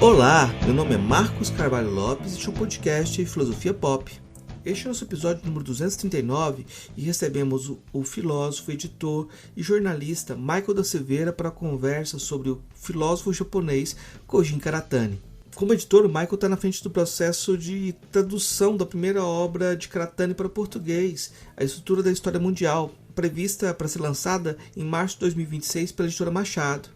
Olá, meu nome é Marcos Carvalho Lopes e este é um podcast Filosofia Pop. Este é o nosso episódio número 239 e recebemos o filósofo, editor e jornalista Michael da Silveira para a conversa sobre o filósofo japonês Kojin Karatani. Como editor, o Michael está na frente do processo de tradução da primeira obra de Karatani para o português, A Estrutura da História Mundial, prevista para ser lançada em março de 2026 pela editora Machado.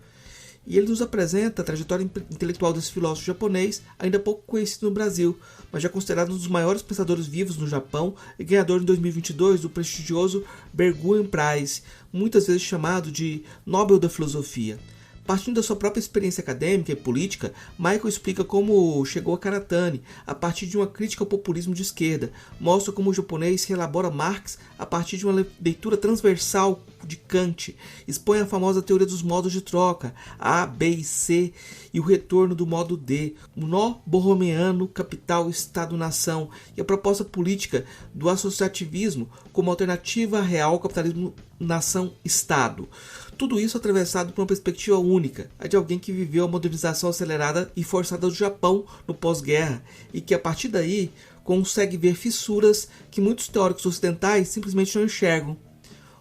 E ele nos apresenta a trajetória intelectual desse filósofo japonês, ainda pouco conhecido no Brasil, mas já considerado um dos maiores pensadores vivos no Japão e ganhador em 2022 do prestigioso Berguen Prize, muitas vezes chamado de Nobel da Filosofia. Partindo da sua própria experiência acadêmica e política, Michael explica como chegou a Karatani a partir de uma crítica ao populismo de esquerda, mostra como o japonês reelabora Marx a partir de uma leitura transversal de Kant, expõe a famosa teoria dos modos de troca, A, B e C, e o retorno do modo D, o nó borromeano, capital, Estado-nação, e a proposta política do associativismo como alternativa real ao capitalismo nação-estado. Tudo isso atravessado por uma perspectiva única, a de alguém que viveu a modernização acelerada e forçada do Japão no pós-guerra e que a partir daí consegue ver fissuras que muitos teóricos ocidentais simplesmente não enxergam.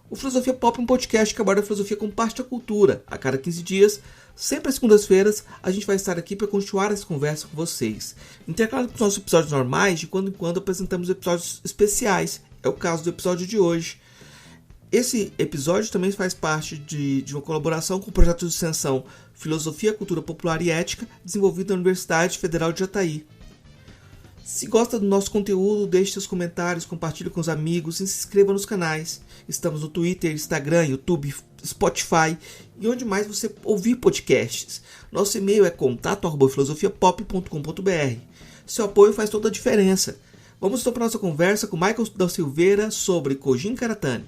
O Filosofia Pop é um podcast que aborda a filosofia como parte da cultura. A cada 15 dias, sempre às segundas-feiras, a gente vai estar aqui para continuar essa conversa com vocês. Intercalado com os nossos episódios normais, de quando em quando apresentamos episódios especiais. É o caso do episódio de hoje. Esse episódio também faz parte de uma colaboração com o projeto de extensão Filosofia, Cultura Popular e Ética, desenvolvido na Universidade Federal de Jataí. Se gosta do nosso conteúdo, deixe seus comentários, compartilhe com os amigos e se inscreva nos canais. Estamos no Twitter, Instagram, YouTube, Spotify e onde mais você ouvir podcasts. Nosso e-mail é contato@filosofiapop.com.br. Seu apoio faz toda a diferença. Vamos então para a nossa conversa com Michael da Silveira sobre Kojin Karatani.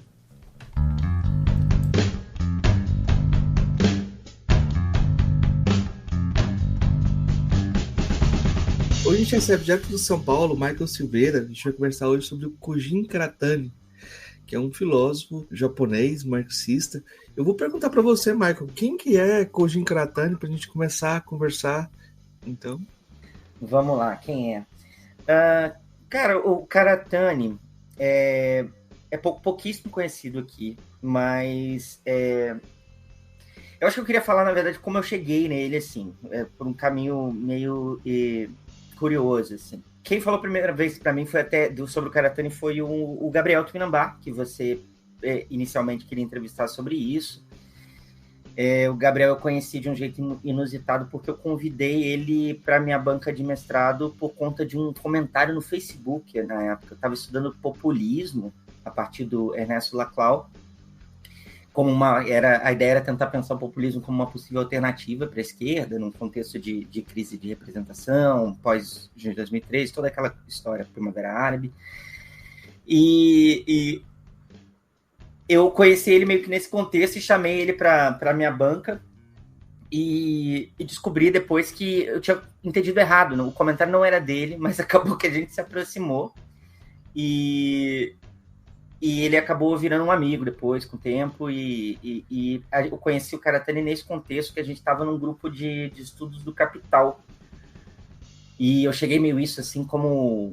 Hoje a gente recebe direto do São Paulo, Michael Silveira. A gente vai conversar hoje sobre o Kojin Karatani, que é um filósofo japonês, marxista. Eu vou perguntar para você, Michael, quem que é Kojin Karatani, para a gente começar a conversar, então? Vamos lá, quem é? Cara, o Karatani é pouquíssimo conhecido aqui, mas eu acho que eu queria falar, na verdade, como eu cheguei nele, assim, por um caminho meio curioso, assim. Quem falou a primeira vez para mim sobre o Karatani foi o Gabriel Tupinambá, que você inicialmente queria entrevistar sobre isso. O Gabriel eu conheci de um jeito inusitado porque eu convidei ele para minha banca de mestrado por conta de um comentário no Facebook na época. Eu estava estudando populismo a partir do Ernesto Laclau. A ideia era tentar pensar o populismo como uma possível alternativa para a esquerda, num contexto de crise de representação, pós-junho de 2013, toda aquela história Primavera Árabe. E eu conheci ele meio que nesse contexto e chamei ele para a minha banca e descobri depois que eu tinha entendido errado. O comentário não era dele, mas acabou que a gente se aproximou e ele acabou virando um amigo depois, com o tempo, e eu conheci o Karatani nesse contexto, que a gente estava num grupo de estudos do Capital. E eu cheguei meio isso, assim, como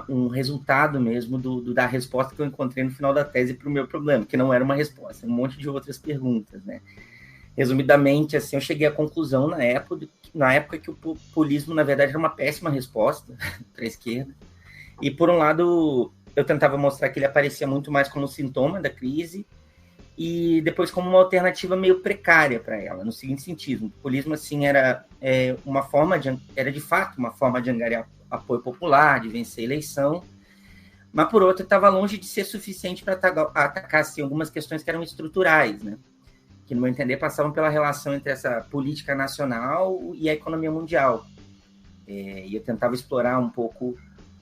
um resultado mesmo da resposta que eu encontrei no final da tese para o meu problema, que não era uma resposta, um monte de outras perguntas, né? Resumidamente, assim, eu cheguei à conclusão na época que o populismo, na verdade, era uma péssima resposta para a esquerda. E, por um lado, eu tentava mostrar que ele aparecia muito mais como sintoma da crise e depois como uma alternativa meio precária para ela, no seguinte sentido: o populismo, assim, era de fato uma forma de angariar apoio popular, de vencer a eleição, mas, por outro, estava longe de ser suficiente para atacar assim, algumas questões que eram estruturais, né? Que, no meu entender, passavam pela relação entre essa política nacional e a economia mundial. E eu tentava explorar um pouco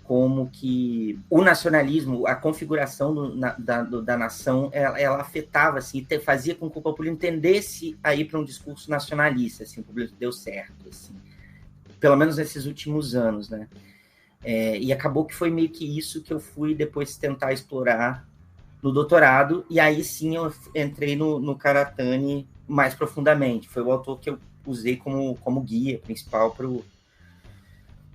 como que o nacionalismo, a configuração da nação, ela afetava, assim, fazia com que o populismo tendesse a ir para um discurso nacionalista, assim, o populismo deu certo, assim, pelo menos nesses últimos anos, né? E acabou que foi meio que isso que eu fui depois tentar explorar no doutorado, e aí sim eu entrei no Karatani mais profundamente. Foi o autor que eu usei como guia principal para o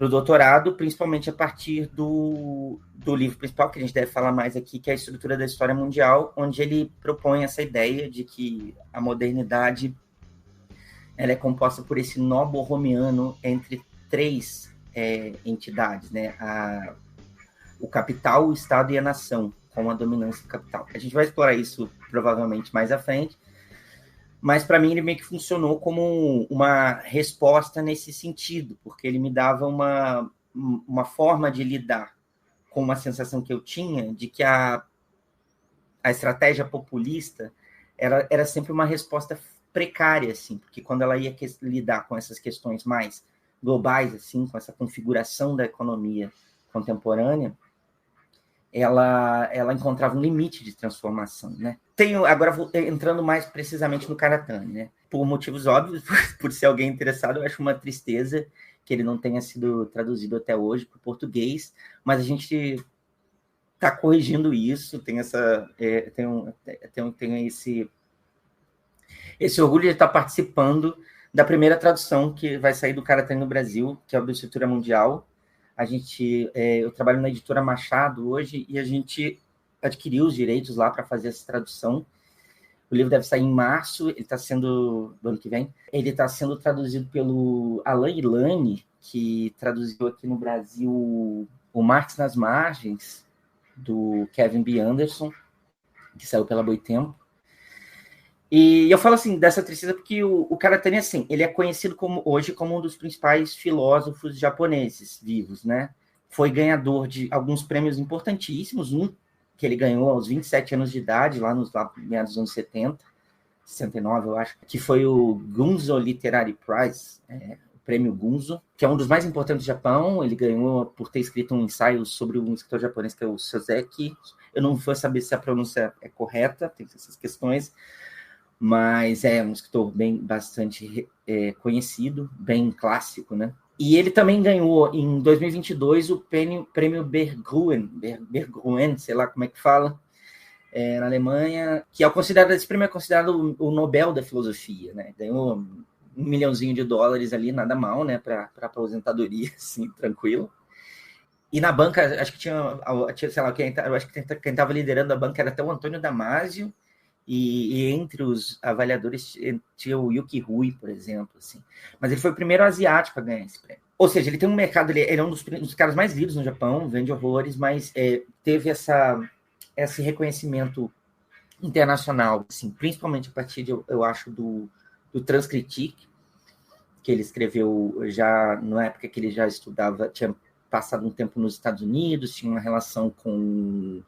doutorado, principalmente a partir do livro principal, que a gente deve falar mais aqui, que é a Estrutura da História Mundial, onde ele propõe essa ideia de que a modernidade ela é composta por esse nó borromiano entre três entidades, né? O capital, o Estado e a nação, com a dominância do capital. A gente vai explorar isso provavelmente mais à frente, mas para mim ele meio que funcionou como uma resposta nesse sentido, porque ele me dava uma forma de lidar com uma sensação que eu tinha de que a estratégia populista era sempre uma resposta precária, assim, porque quando ela ia lidar com essas questões mais globais, assim, com essa configuração da economia contemporânea, ela encontrava um limite de transformação, né? Agora entrando mais precisamente no Karatani, né? Por motivos óbvios, por ser alguém interessado, eu acho uma tristeza que ele não tenha sido traduzido até hoje para o português, mas a gente está corrigindo isso, tem esse orgulho de estar participando da primeira tradução que vai sair do Karatani no Brasil, que é a do Estrutura Mundial. Eu trabalho na editora Machado hoje e a gente adquiriu os direitos lá para fazer essa tradução. O livro deve sair em março, ele está sendo, do ano que vem, ele está sendo traduzido pelo Alain Ilani, que traduziu aqui no Brasil o Marx nas Margens, do Kevin B. Anderson, que saiu pela Boitempo. E eu falo assim, dessa tristeza, porque o Karatani, assim, ele é conhecido hoje como um dos principais filósofos japoneses vivos, né? Foi ganhador de alguns prêmios importantíssimos, um que ele ganhou aos 27 anos de idade, lá meados dos anos 70, 69, eu acho, que foi o Gunzo Literary Prize, o prêmio Gunzo, que é um dos mais importantes do Japão. Ele ganhou por ter escrito um ensaio sobre um escritor japonês, que é o Soseki. Eu não vou saber se a pronúncia é correta, tem essas questões, mas é um escritor bastante conhecido, bem clássico, né? E ele também ganhou, em 2022, o prêmio Berggruen, sei lá como é que fala, na Alemanha, que esse prêmio é considerado o Nobel da filosofia, né? Ganhou $1 milhão ali, nada mal, né? Para aposentadoria, assim, tranquilo. E na banca, acho que tinha sei lá, eu acho que quem estava liderando a banca era até o Antônio Damasio, e entre os avaliadores tinha o Yuki Rui, por exemplo, assim. Mas ele foi o primeiro asiático a ganhar esse prêmio. Ou seja, ele tem um mercado, ele é um dos caras mais lidos no Japão, vende horrores, mas teve esse reconhecimento internacional, assim, principalmente a partir, eu acho, do Transcritique, que ele escreveu já na época que ele já estudava, tinha passado um tempo nos Estados Unidos, tinha uma relação com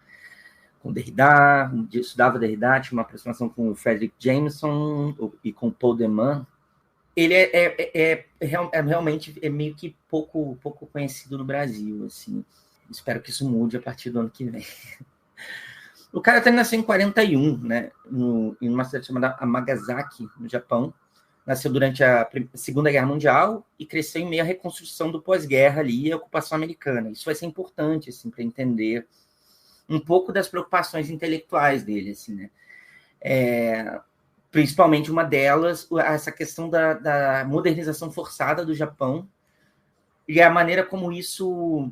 Derrida, estudava Derrida, tinha uma aproximação com o Frederick Jameson e com Paul Deman. Ele realmente meio que pouco conhecido no Brasil, assim. Espero que isso mude a partir do ano que vem. O cara até nasceu em 41, né, em uma cidade chamada Amagasaki, no Japão. Nasceu durante a Segunda Guerra Mundial e cresceu em meio à reconstrução do pós-guerra ali e a ocupação americana. Isso vai ser importante, assim, para entender um pouco das preocupações intelectuais dele, assim, né? Principalmente uma delas, essa questão da modernização forçada do Japão e a maneira como isso,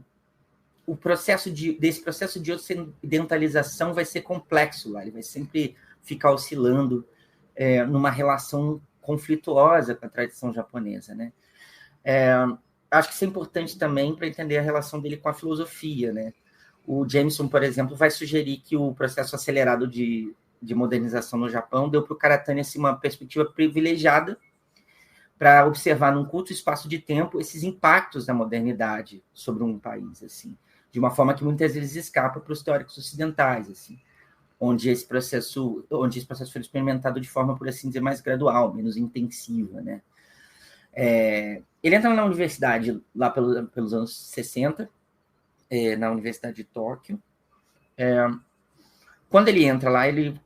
desse processo de ocidentalização vai ser complexo lá, ele vai sempre ficar oscilando numa relação conflituosa com a tradição japonesa, né? Acho que isso é importante também para entender a relação dele com a filosofia, né? O Jameson, por exemplo, vai sugerir que o processo acelerado de modernização no Japão deu para o Karatani assim, uma perspectiva privilegiada para observar num curto espaço de tempo esses impactos da modernidade sobre um país, assim, de uma forma que muitas vezes escapa para os teóricos ocidentais, assim, onde esse processo foi experimentado de forma, por assim dizer, mais gradual, menos intensiva, né? Ele entra na universidade lá pelos anos 60, na Universidade de Tóquio. Quando ele entra lá, ele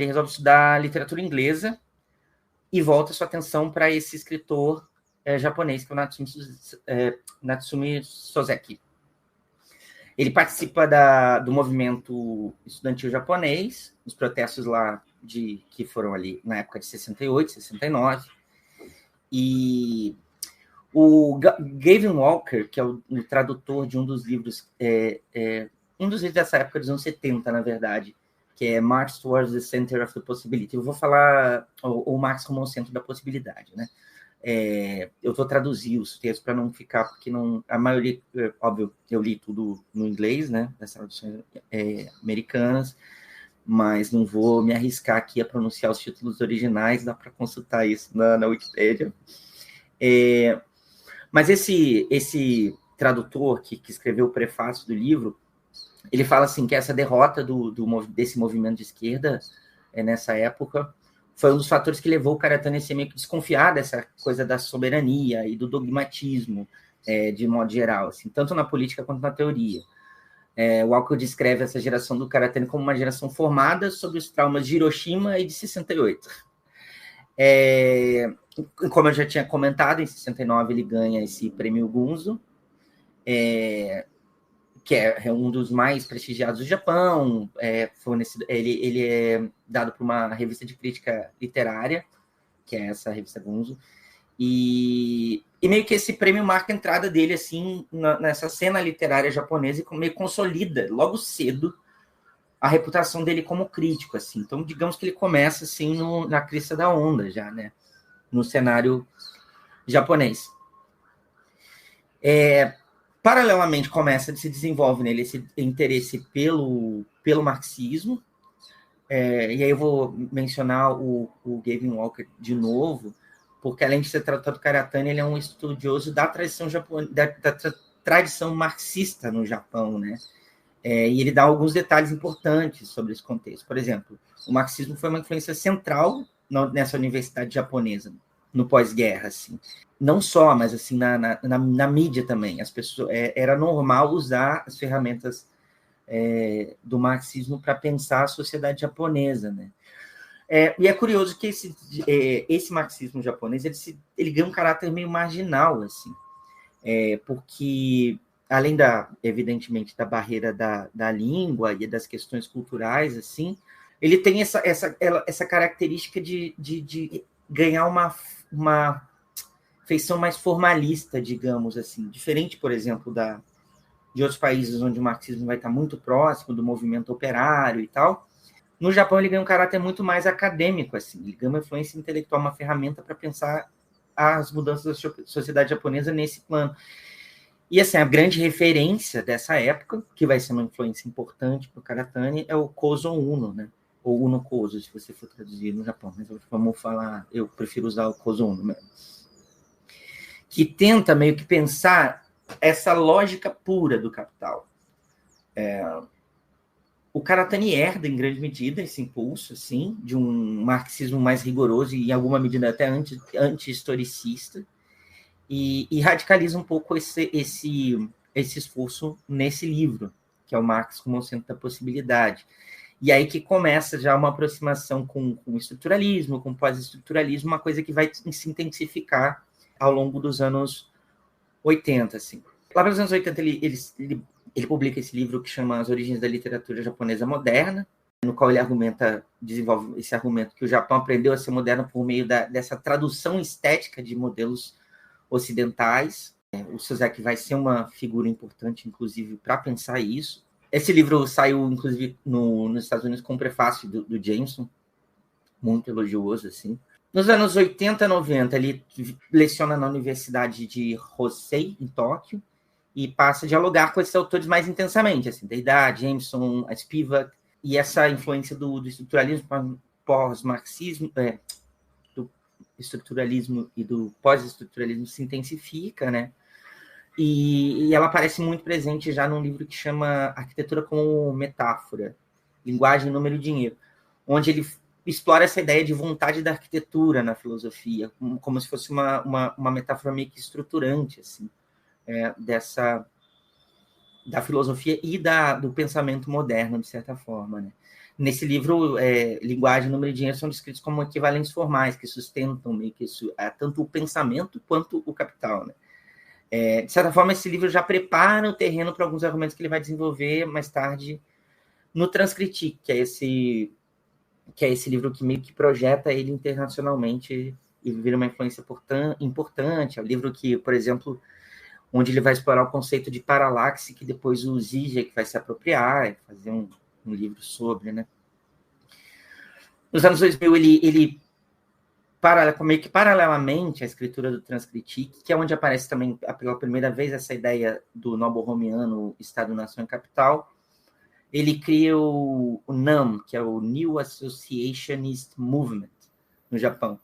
resolve estudar literatura inglesa e volta sua atenção para esse escritor japonês, que é o Natsumi Soseki. Ele participa do movimento estudantil japonês, os protestos lá que foram ali na época de 68, 69. E o Gavin Walker, que é o tradutor de um dos livros, um dos livros dessa época dos anos 70, na verdade, que é Marx Towards the Center of the Possibility. Eu vou falar o Marx como o centro da possibilidade, né? Eu vou traduzir os textos para não ficar, porque não, a maioria, óbvio, eu li tudo no inglês, né? Das traduções americanas, mas não vou me arriscar aqui a pronunciar os títulos originais, dá para consultar isso na Wikipédia. Mas esse tradutor que escreveu o prefácio do livro, ele fala assim que essa derrota desse movimento de esquerda nessa época foi um dos fatores que levou o Karatani a ser meio que desconfiar dessa coisa da soberania e do dogmatismo, de modo geral, assim, tanto na política quanto na teoria. O Walker descreve essa geração do Karatani como uma geração formada sobre os traumas de Hiroshima e de 68. Como eu já tinha comentado, em 69 ele ganha esse prêmio Gunzo, que é um dos mais prestigiados do Japão. Ele é dado por uma revista de crítica literária, que é essa revista Gunzo, e meio que esse prêmio marca a entrada dele assim nessa cena literária japonesa e meio consolida logo cedo a reputação dele como crítico, assim. Então, digamos que ele começa assim na crista da onda já, né? No cenário japonês. Paralelamente, se desenvolve nele esse interesse pelo marxismo, e aí eu vou mencionar o Gavin Walker de novo, porque além de ser tratado Karatani, ele é um estudioso da tradição da tradição marxista no Japão, né? E ele dá alguns detalhes importantes sobre esse contexto. Por exemplo, o marxismo foi uma influência central nessa universidade japonesa, no pós-guerra, assim. Não só, mas assim, na mídia também. As pessoas, era normal usar as ferramentas do marxismo para pensar a sociedade japonesa, né? E é curioso que esse marxismo japonês ele ganha um caráter meio marginal, assim, porque além evidentemente da barreira da língua e das questões culturais, assim, ele tem essa característica de ganhar uma feição mais formalista, digamos assim, diferente, por exemplo, de outros países onde o marxismo vai estar muito próximo do movimento operário e tal. No Japão, ele ganha um caráter muito mais acadêmico, assim. Ele ganha uma influência intelectual, uma ferramenta para pensar as mudanças da sociedade japonesa nesse plano. E, assim, a grande referência dessa época, que vai ser uma influência importante para o Karatani, é o Kozo Uno, né? Ou Uno Kozo, se você for traduzir no Japão. Mas vamos falar, eu prefiro usar o Kozo Uno mesmo. Que tenta meio que pensar essa lógica pura do capital. O Karatani herda, em grande medida, esse impulso, assim, de um marxismo mais rigoroso e, em alguma medida, até anti-historicista, e radicaliza um pouco esse esforço nesse livro, que é o Marx como o centro da possibilidade. E aí que começa já uma aproximação com o estruturalismo, com o pós-estruturalismo, uma coisa que vai se intensificar ao longo dos anos 80, assim. Lá pelos anos 80, ele publica esse livro que chama As Origens da Literatura Japonesa Moderna, no qual ele desenvolve esse argumento que o Japão aprendeu a ser moderno por meio dessa tradução estética de modelos ocidentais. O Soseki vai ser uma figura importante, inclusive, para pensar isso. Esse livro saiu, inclusive, nos Estados Unidos com um prefácio do Jameson, muito elogioso, assim. Nos anos 80 e 90, ele leciona na Universidade de Hosei, em Tóquio, e passa a dialogar com esses autores mais intensamente, assim, Derrida, Jameson, Spivak, e essa influência do estruturalismo pós-marxismo, do estruturalismo e do pós-estruturalismo se intensifica, né? E ela aparece muito presente já num livro que chama Arquitetura como Metáfora, Linguagem, Número e Dinheiro, onde ele explora essa ideia de vontade da arquitetura na filosofia, como se fosse uma metáfora meio que estruturante, assim, da filosofia e do pensamento moderno, de certa forma, né? Nesse livro, Linguagem, Número e Dinheiro são descritos como equivalentes formais, que sustentam meio que isso, tanto o pensamento quanto o capital, né? De certa forma, esse livro já prepara o terreno para alguns argumentos que ele vai desenvolver mais tarde no Transcritique, que é esse livro que meio que projeta ele internacionalmente vira uma influência importante. É um livro que, por exemplo, onde ele vai explorar o conceito de paralaxe, que depois o Zizek vai se apropriar e fazer um livro sobre, né? Nos anos 2000, ele meio que paralelamente à escritura do Transcritique, que é onde aparece também pela primeira vez essa ideia do nobo-romiano Estado, Nação e Capital, ele cria o NAM, que é o New Associationist Movement, no Japão,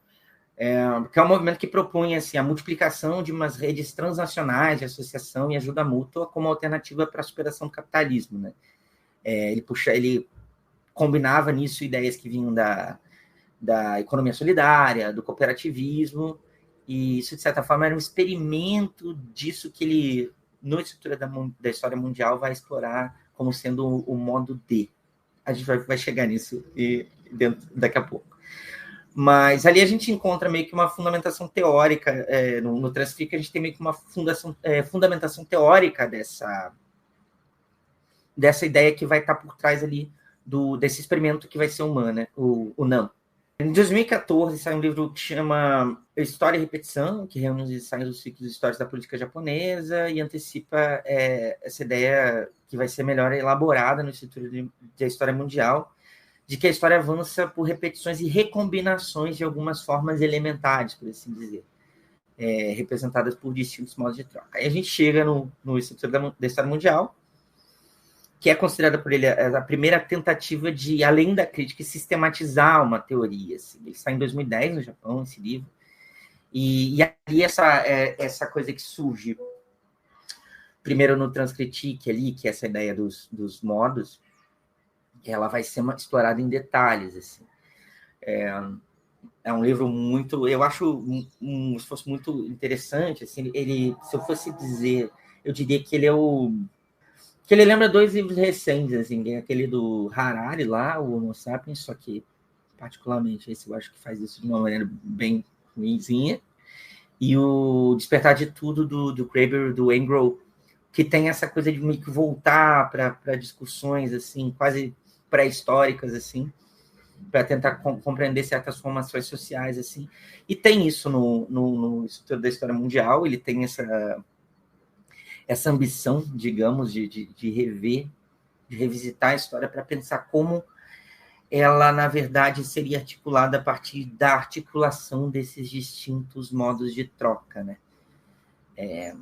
que é um movimento que propõe assim, a multiplicação de umas redes transnacionais de associação e ajuda mútua como alternativa para a superação do capitalismo, né? Ele combinava nisso ideias que vinham da economia solidária, do cooperativismo, e isso, de certa forma, era um experimento disso que ele, na estrutura da história mundial, vai explorar como sendo o modo D. A gente vai chegar nisso daqui a pouco. Mas ali a gente encontra meio que uma fundamentação teórica, no Transcritique a gente tem meio que uma fundamentação teórica dessa ideia que vai estar por trás ali desse experimento que vai ser humano, né? o NAM. Em 2014, sai um livro que chama História e Repetição, que reúne os ensaios dos ciclos históricos da política japonesa e antecipa essa ideia que vai ser melhor elaborada no Instituto da História Mundial, de que a história avança por repetições e recombinações de algumas formas elementares, por assim dizer, representadas por distintos modos de troca. Aí a gente chega no Instituto da História Mundial, que é considerada por ele a primeira tentativa de, além da crítica, sistematizar uma teoria. Assim. Ele está em 2010 no Japão, esse livro. E ali essa coisa que surge, primeiro no Transcritique ali, que é essa ideia dos modos, ela vai ser explorada em detalhes. Assim. É um livro muito... Eu acho um esforço muito interessante. Assim, se eu fosse dizer, eu diria que ele é que ele lembra dois livros recentes, assim, aquele do Harari lá, o Homo Sapiens, só que, particularmente, esse eu acho que faz isso de uma maneira bem ruinzinha, e o Despertar de Tudo, do Graeber, do Engel, que tem essa coisa de meio que voltar para discussões, assim, quase pré-históricas, assim, para tentar compreender certas formações sociais, assim, e tem isso no Instituto da História Mundial, ele tem essa ambição, digamos, de rever, de revisitar a história para pensar como ela, na verdade, seria articulada a partir da articulação desses distintos modos de troca, né?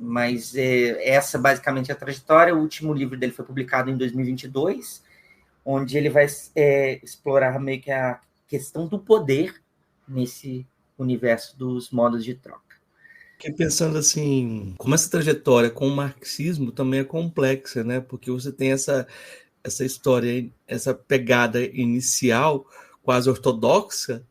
Mas essa, basicamente, é a trajetória. O último livro dele foi publicado em 2022, onde ele vai explorar meio que a questão do poder nesse universo dos modos de troca. Fiquei pensando assim, como essa trajetória com o marxismo também é complexa, né? Porque você tem essa história, essa pegada inicial quase ortodoxa,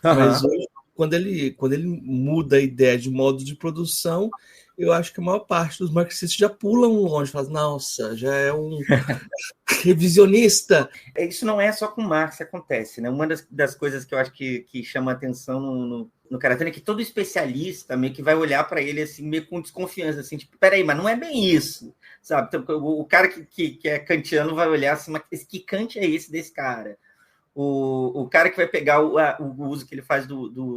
mas hoje, quando ele muda a ideia de modo de produção, eu acho que a maior parte dos marxistas já pulam longe, falam, nossa, já é um revisionista. Isso não é só com Marx que acontece, né? Uma das coisas que eu acho que chama atenção no Karatani é que todo especialista meio que vai olhar para ele assim, meio com desconfiança, assim, tipo, peraí, mas não é bem isso, sabe? Então, o cara que é kantiano vai olhar assim, mas que Kant é esse desse cara? O cara que vai pegar o uso que ele faz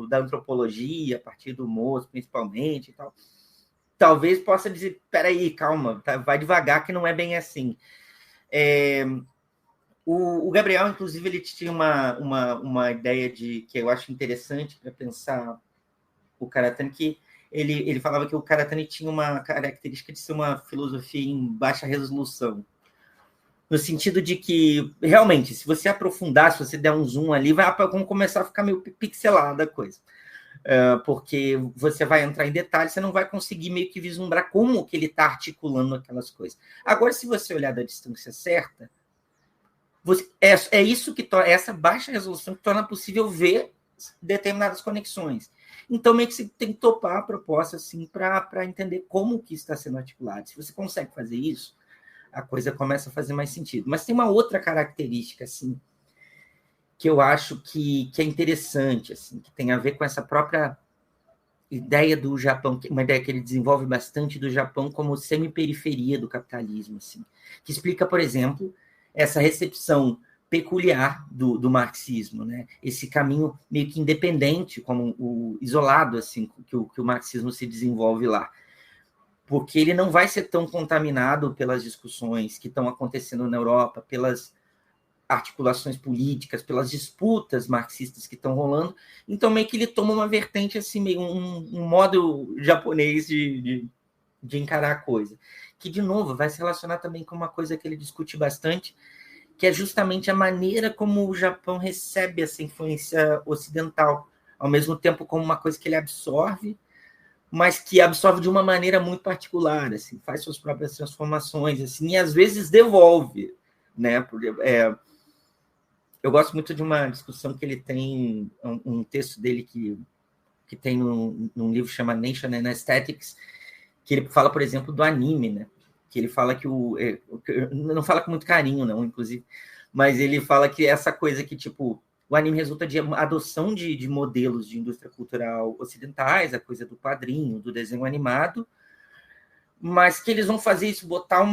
da antropologia, a partir do Mozart, principalmente, e tal, talvez possa dizer, peraí, calma, tá, vai devagar que não é bem assim. O Gabriel, inclusive, ele tinha uma ideia que eu acho interessante para pensar o Karatani, que ele falava que o Karatani tinha uma característica de ser uma filosofia em baixa resolução, no sentido de que, realmente, se você aprofundar, se você der um zoom ali, vai começar a ficar meio pixelada a coisa. Porque você vai entrar em detalhes, você não vai conseguir meio que vislumbrar como que ele está articulando aquelas coisas. Agora, se você olhar da distância certa, isso que torna essa baixa resolução que torna possível ver determinadas conexões. Então, meio que você tem que topar a proposta assim, para entender como que está sendo articulado. Se você consegue fazer isso, a coisa começa a fazer mais sentido. Mas tem uma outra característica assim, que eu acho que é interessante, assim, que tem a ver com essa própria ideia do Japão, uma ideia que ele desenvolve bastante do Japão como semi-periferia do capitalismo, assim, que explica, por exemplo, essa recepção peculiar do marxismo, né? Esse caminho meio que independente, como o isolado, assim, que o marxismo se desenvolve lá. Porque ele não vai ser tão contaminado pelas discussões que estão acontecendo na Europa, pelas articulações políticas, pelas disputas marxistas que estão rolando. Então, meio que ele toma uma vertente, assim, meio um modo japonês de encarar a coisa. Que, de novo, vai se relacionar também com uma coisa que ele discute bastante, que é justamente a maneira como o Japão recebe essa influência ocidental, ao mesmo tempo como uma coisa que ele absorve, mas que absorve de uma maneira muito particular, assim, faz suas próprias transformações, assim, e às vezes devolve, né? Eu gosto muito de uma discussão que ele tem, um texto dele que tem num livro chamado Nation and Aesthetics, que ele fala, por exemplo, do anime, né? Que ele fala que não fala com muito carinho, não, inclusive, mas ele fala que essa coisa que, tipo, o anime resulta de adoção de modelos de indústria cultural ocidentais, a coisa do quadrinho, do desenho animado, mas que eles vão fazer isso, botar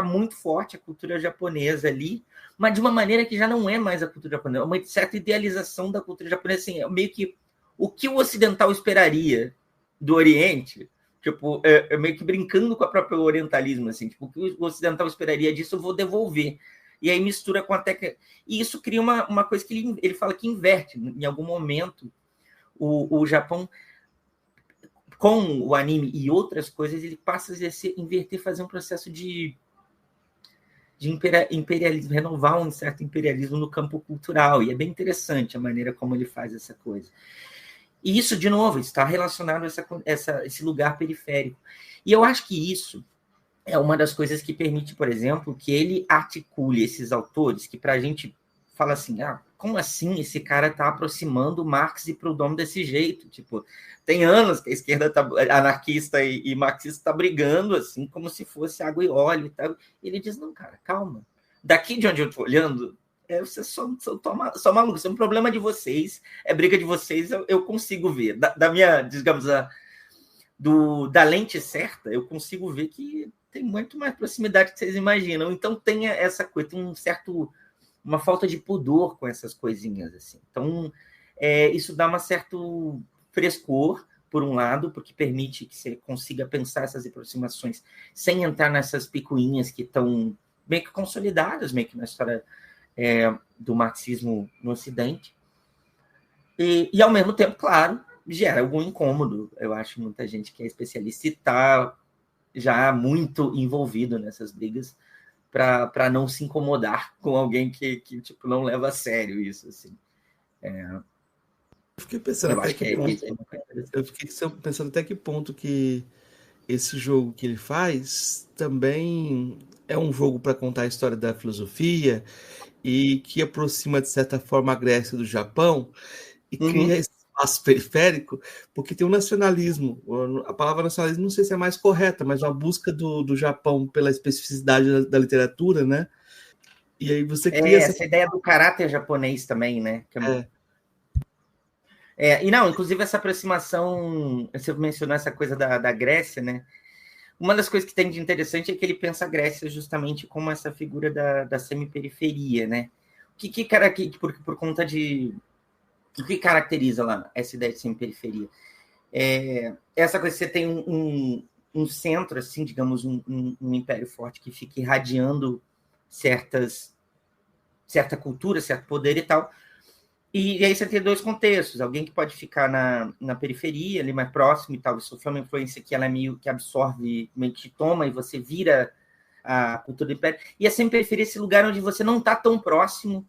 muito forte a cultura japonesa ali, mas de uma maneira que já não é mais a cultura japonesa, uma certa idealização da cultura japonesa, assim, meio que o que o ocidental esperaria do Oriente, tipo, meio que brincando com o próprio orientalismo, assim, tipo, o que o ocidental esperaria disso, eu vou devolver. E aí mistura com a técnica. E isso cria uma coisa que ele fala que inverte. Em algum momento, o Japão, com o anime e outras coisas, ele passa a inverter, fazer um processo de imperialismo, renovar um certo imperialismo no campo cultural. E é bem interessante a maneira como ele faz essa coisa. E isso, de novo, está relacionado a esse lugar periférico. E eu acho que isso é uma das coisas que permite, por exemplo, que ele articule esses autores que, para a gente, fala assim, como assim esse cara está aproximando Marx e Proudhon desse jeito? Tipo, tem anos que a esquerda anarquista e marxista está brigando, assim, como se fosse água e óleo e tal. E ele diz, não, cara, calma. Daqui de onde eu estou olhando, vocês só maluco, isso é um problema de vocês, é briga de vocês, eu consigo ver. Da minha, digamos, da lente certa, eu consigo ver que tem muito mais proximidade que vocês imaginam. Então tem essa coisa, tem uma falta de pudor com essas coisinhas, assim. Então, isso dá um certo frescor, por um lado, porque permite que você consiga pensar essas aproximações sem entrar nessas picuinhas que estão meio que consolidadas, meio que na história do marxismo no Ocidente. E, ao mesmo tempo, claro, gera algum incômodo. Eu acho que muita gente que é especialista está já muito envolvido nessas brigas para não se incomodar com alguém que tipo, não leva a sério isso. Assim. Eu fiquei pensando até que ponto que esse jogo que ele faz também é um jogo para contar a história da filosofia e que aproxima, de certa forma, a Grécia do Japão e cria esse espaço periférico, porque tem um nacionalismo. A palavra nacionalismo não sei se é mais correta, mas uma busca do Japão pela especificidade da literatura, né? E aí você cria essa ideia do caráter japonês também, né? E não, inclusive essa aproximação, você mencionou essa coisa da Grécia, né? Uma das coisas que tem de interessante é que ele pensa a Grécia justamente como essa figura da semiperiferia, né? Por conta de... O que caracteriza lá essa ideia de semiperiferia? Essa coisa que você tem um centro, assim, digamos, um império forte que fica irradiando certa cultura, certo poder e tal. E aí você tem dois contextos. Alguém que pode ficar na periferia, ali mais próximo e tal, e sofrer uma influência que ela é meio que absorve, meio que toma, e você vira a cultura do império. E a semiperiferia é esse lugar onde você não está tão próximo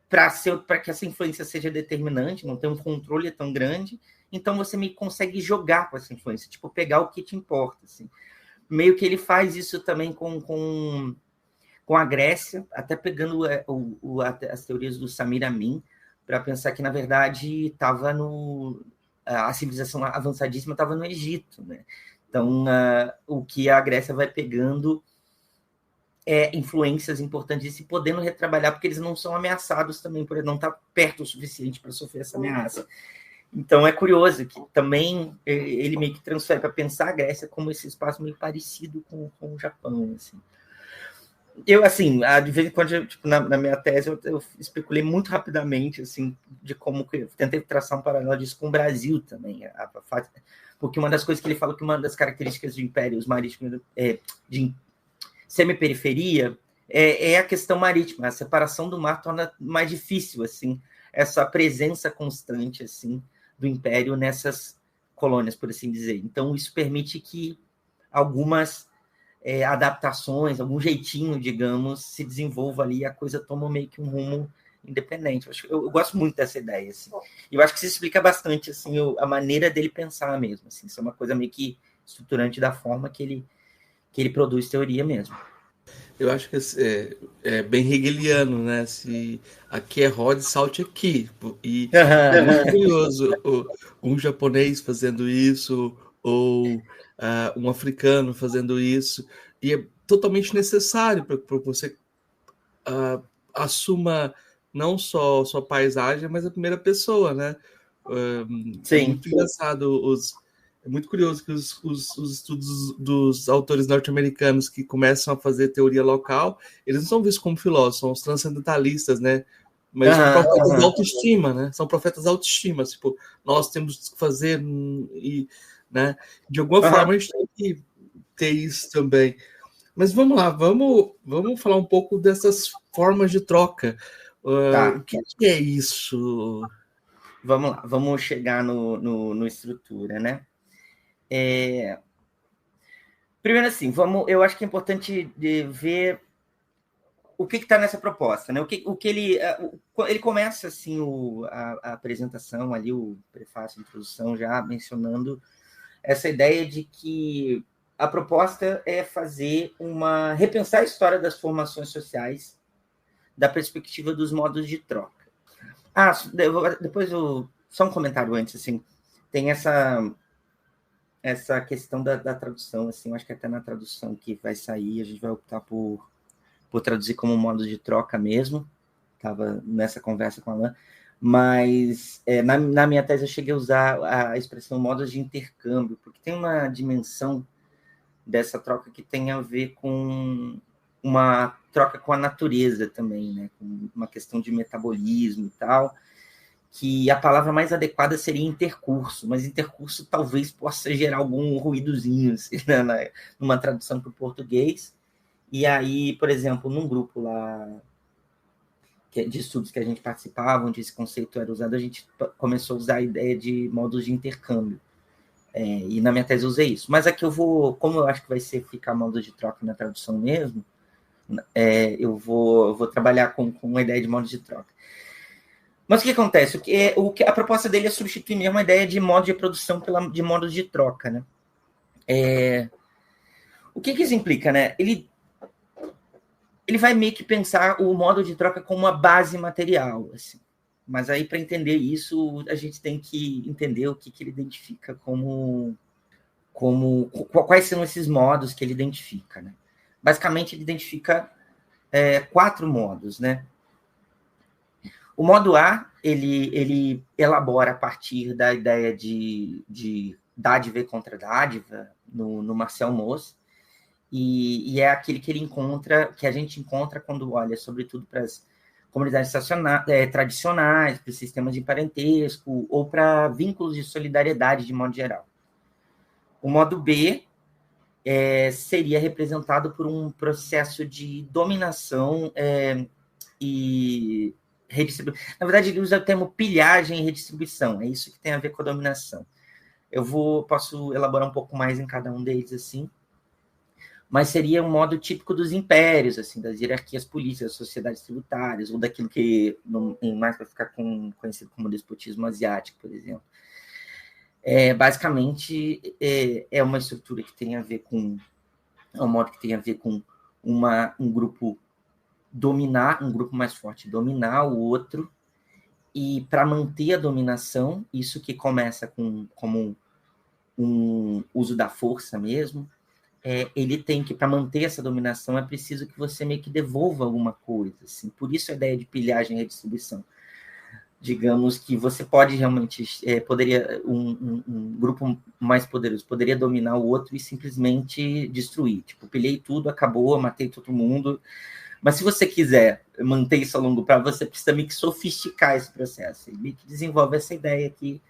para que essa influência seja determinante, não tem um controle tão grande, então você meio que consegue jogar com essa influência, tipo, pegar o que te importa. Assim. Meio que ele faz isso também com a Grécia, até pegando as teorias do Samir Amin, para pensar que, na verdade, estava a civilização avançadíssima estava no Egito. Né? Então, o que a Grécia vai pegando influências importantes e podendo retrabalhar, porque eles não são ameaçados também, por não estar perto o suficiente para sofrer essa ameaça. Então, é curioso que também ele meio que transfere para pensar a Grécia como esse espaço meio parecido com o Japão. Assim. Eu, assim, de vez em quando, tipo, na minha tese, eu especulei muito rapidamente, assim, de como que tentei traçar um paralelo disso com o Brasil também. Porque uma das coisas que ele fala que uma das características de impérios marítimos de semiperiferia é a questão marítima. A separação do mar torna mais difícil, assim, essa presença constante, assim, do império nessas colônias, por assim dizer. Então, isso permite que algumas adaptações, algum jeitinho, digamos, se desenvolva ali e a coisa toma meio que um rumo independente. Eu gosto muito dessa ideia. Assim. Eu acho que isso explica bastante assim, a maneira dele pensar mesmo. Assim. Isso é uma coisa meio que estruturante da forma que ele produz teoria mesmo. Eu acho que é bem hegeliano, né? Se aqui é Rod, salte aqui. E é muito curioso um japonês fazendo isso, ou um africano fazendo isso. E é totalmente necessário para você assuma não só sua paisagem, mas a primeira pessoa, né? É muito engraçado é muito curioso que os estudos dos autores norte-americanos que começam a fazer teoria local, eles não são vistos como filósofos, são os transcendentalistas, né? Mas profetas da autoestima, né? São profetas da autoestima, tipo, nós temos que fazer e, né? De alguma forma a gente tem que ter isso também. Mas vamos lá, vamos falar um pouco dessas formas de troca. O que é isso? Vamos lá, vamos chegar no estrutura, né? Primeiro, assim, eu acho que é importante ver o que está nessa proposta, né? O que ele começa assim a apresentação ali, o prefácio, a introdução, já mencionando essa ideia de que a proposta é repensar a história das formações sociais da perspectiva dos modos de troca. Depois só um comentário antes, assim, tem essa questão da tradução, assim, eu acho que até na tradução que vai sair, a gente vai optar por traduzir como modo de troca mesmo, estava nessa conversa com a Alain, mas na minha tese eu cheguei a usar a expressão modos de intercâmbio, porque tem uma dimensão dessa troca que tem a ver com uma troca com a natureza também, né? Com uma questão de metabolismo e tal, que a palavra mais adequada seria intercurso, mas intercurso talvez possa gerar algum ruídozinho assim, né? Numa tradução para o português. E aí, por exemplo, num grupo lá de estudos que a gente participava, onde esse conceito era usado, a gente começou a usar a ideia de modos de intercâmbio. E na minha tese eu usei isso. Mas aqui como eu acho que vai ficar modo de troca na tradução mesmo, eu vou trabalhar com uma ideia de modo de troca. Mas o que acontece? A proposta dele é substituir mesmo a ideia de modo de produção de modos de troca, né? O que isso implica, né? Ele vai meio que pensar o modo de troca como uma base material, assim. Mas aí, para entender isso, a gente tem que entender o que ele identifica quais são esses modos que ele identifica, né? Basicamente, ele identifica 4 modos, né? O modo A, ele elabora a partir da ideia de dádiva e contradádiva no Marcel Mauss, e é aquele que a gente encontra quando olha, sobretudo, para as comunidades tradicionais, para os sistemas de parentesco, ou para vínculos de solidariedade, de modo geral. O modo B seria representado por um processo de dominação e redistribuição. Na verdade, ele usa o termo pilhagem e redistribuição, é isso que tem a ver com a dominação. Posso elaborar um pouco mais em cada um deles, assim, mas seria um modo típico dos impérios, assim, das hierarquias políticas, das sociedades tributárias, ou daquilo que mais vai ficar conhecido como despotismo asiático, por exemplo. Basicamente, é uma estrutura que tem a ver com... É um modo que tem a ver com um grupo dominar, um grupo mais forte dominar o outro, e para manter a dominação, isso que começa como um uso da força mesmo, ele tem que, para manter essa dominação, é preciso que você meio que devolva alguma coisa. Assim. Por isso a ideia de pilhagem e redistribuição. digamos que você pode realmente, poderia, um grupo mais poderoso poderia dominar o outro e simplesmente destruir. Tipo, pilhei tudo, acabou, matei todo mundo. Mas se você quiser manter isso a longo prazo, você precisa meio que sofisticar esse processo. E meio que desenvolve essa ideia que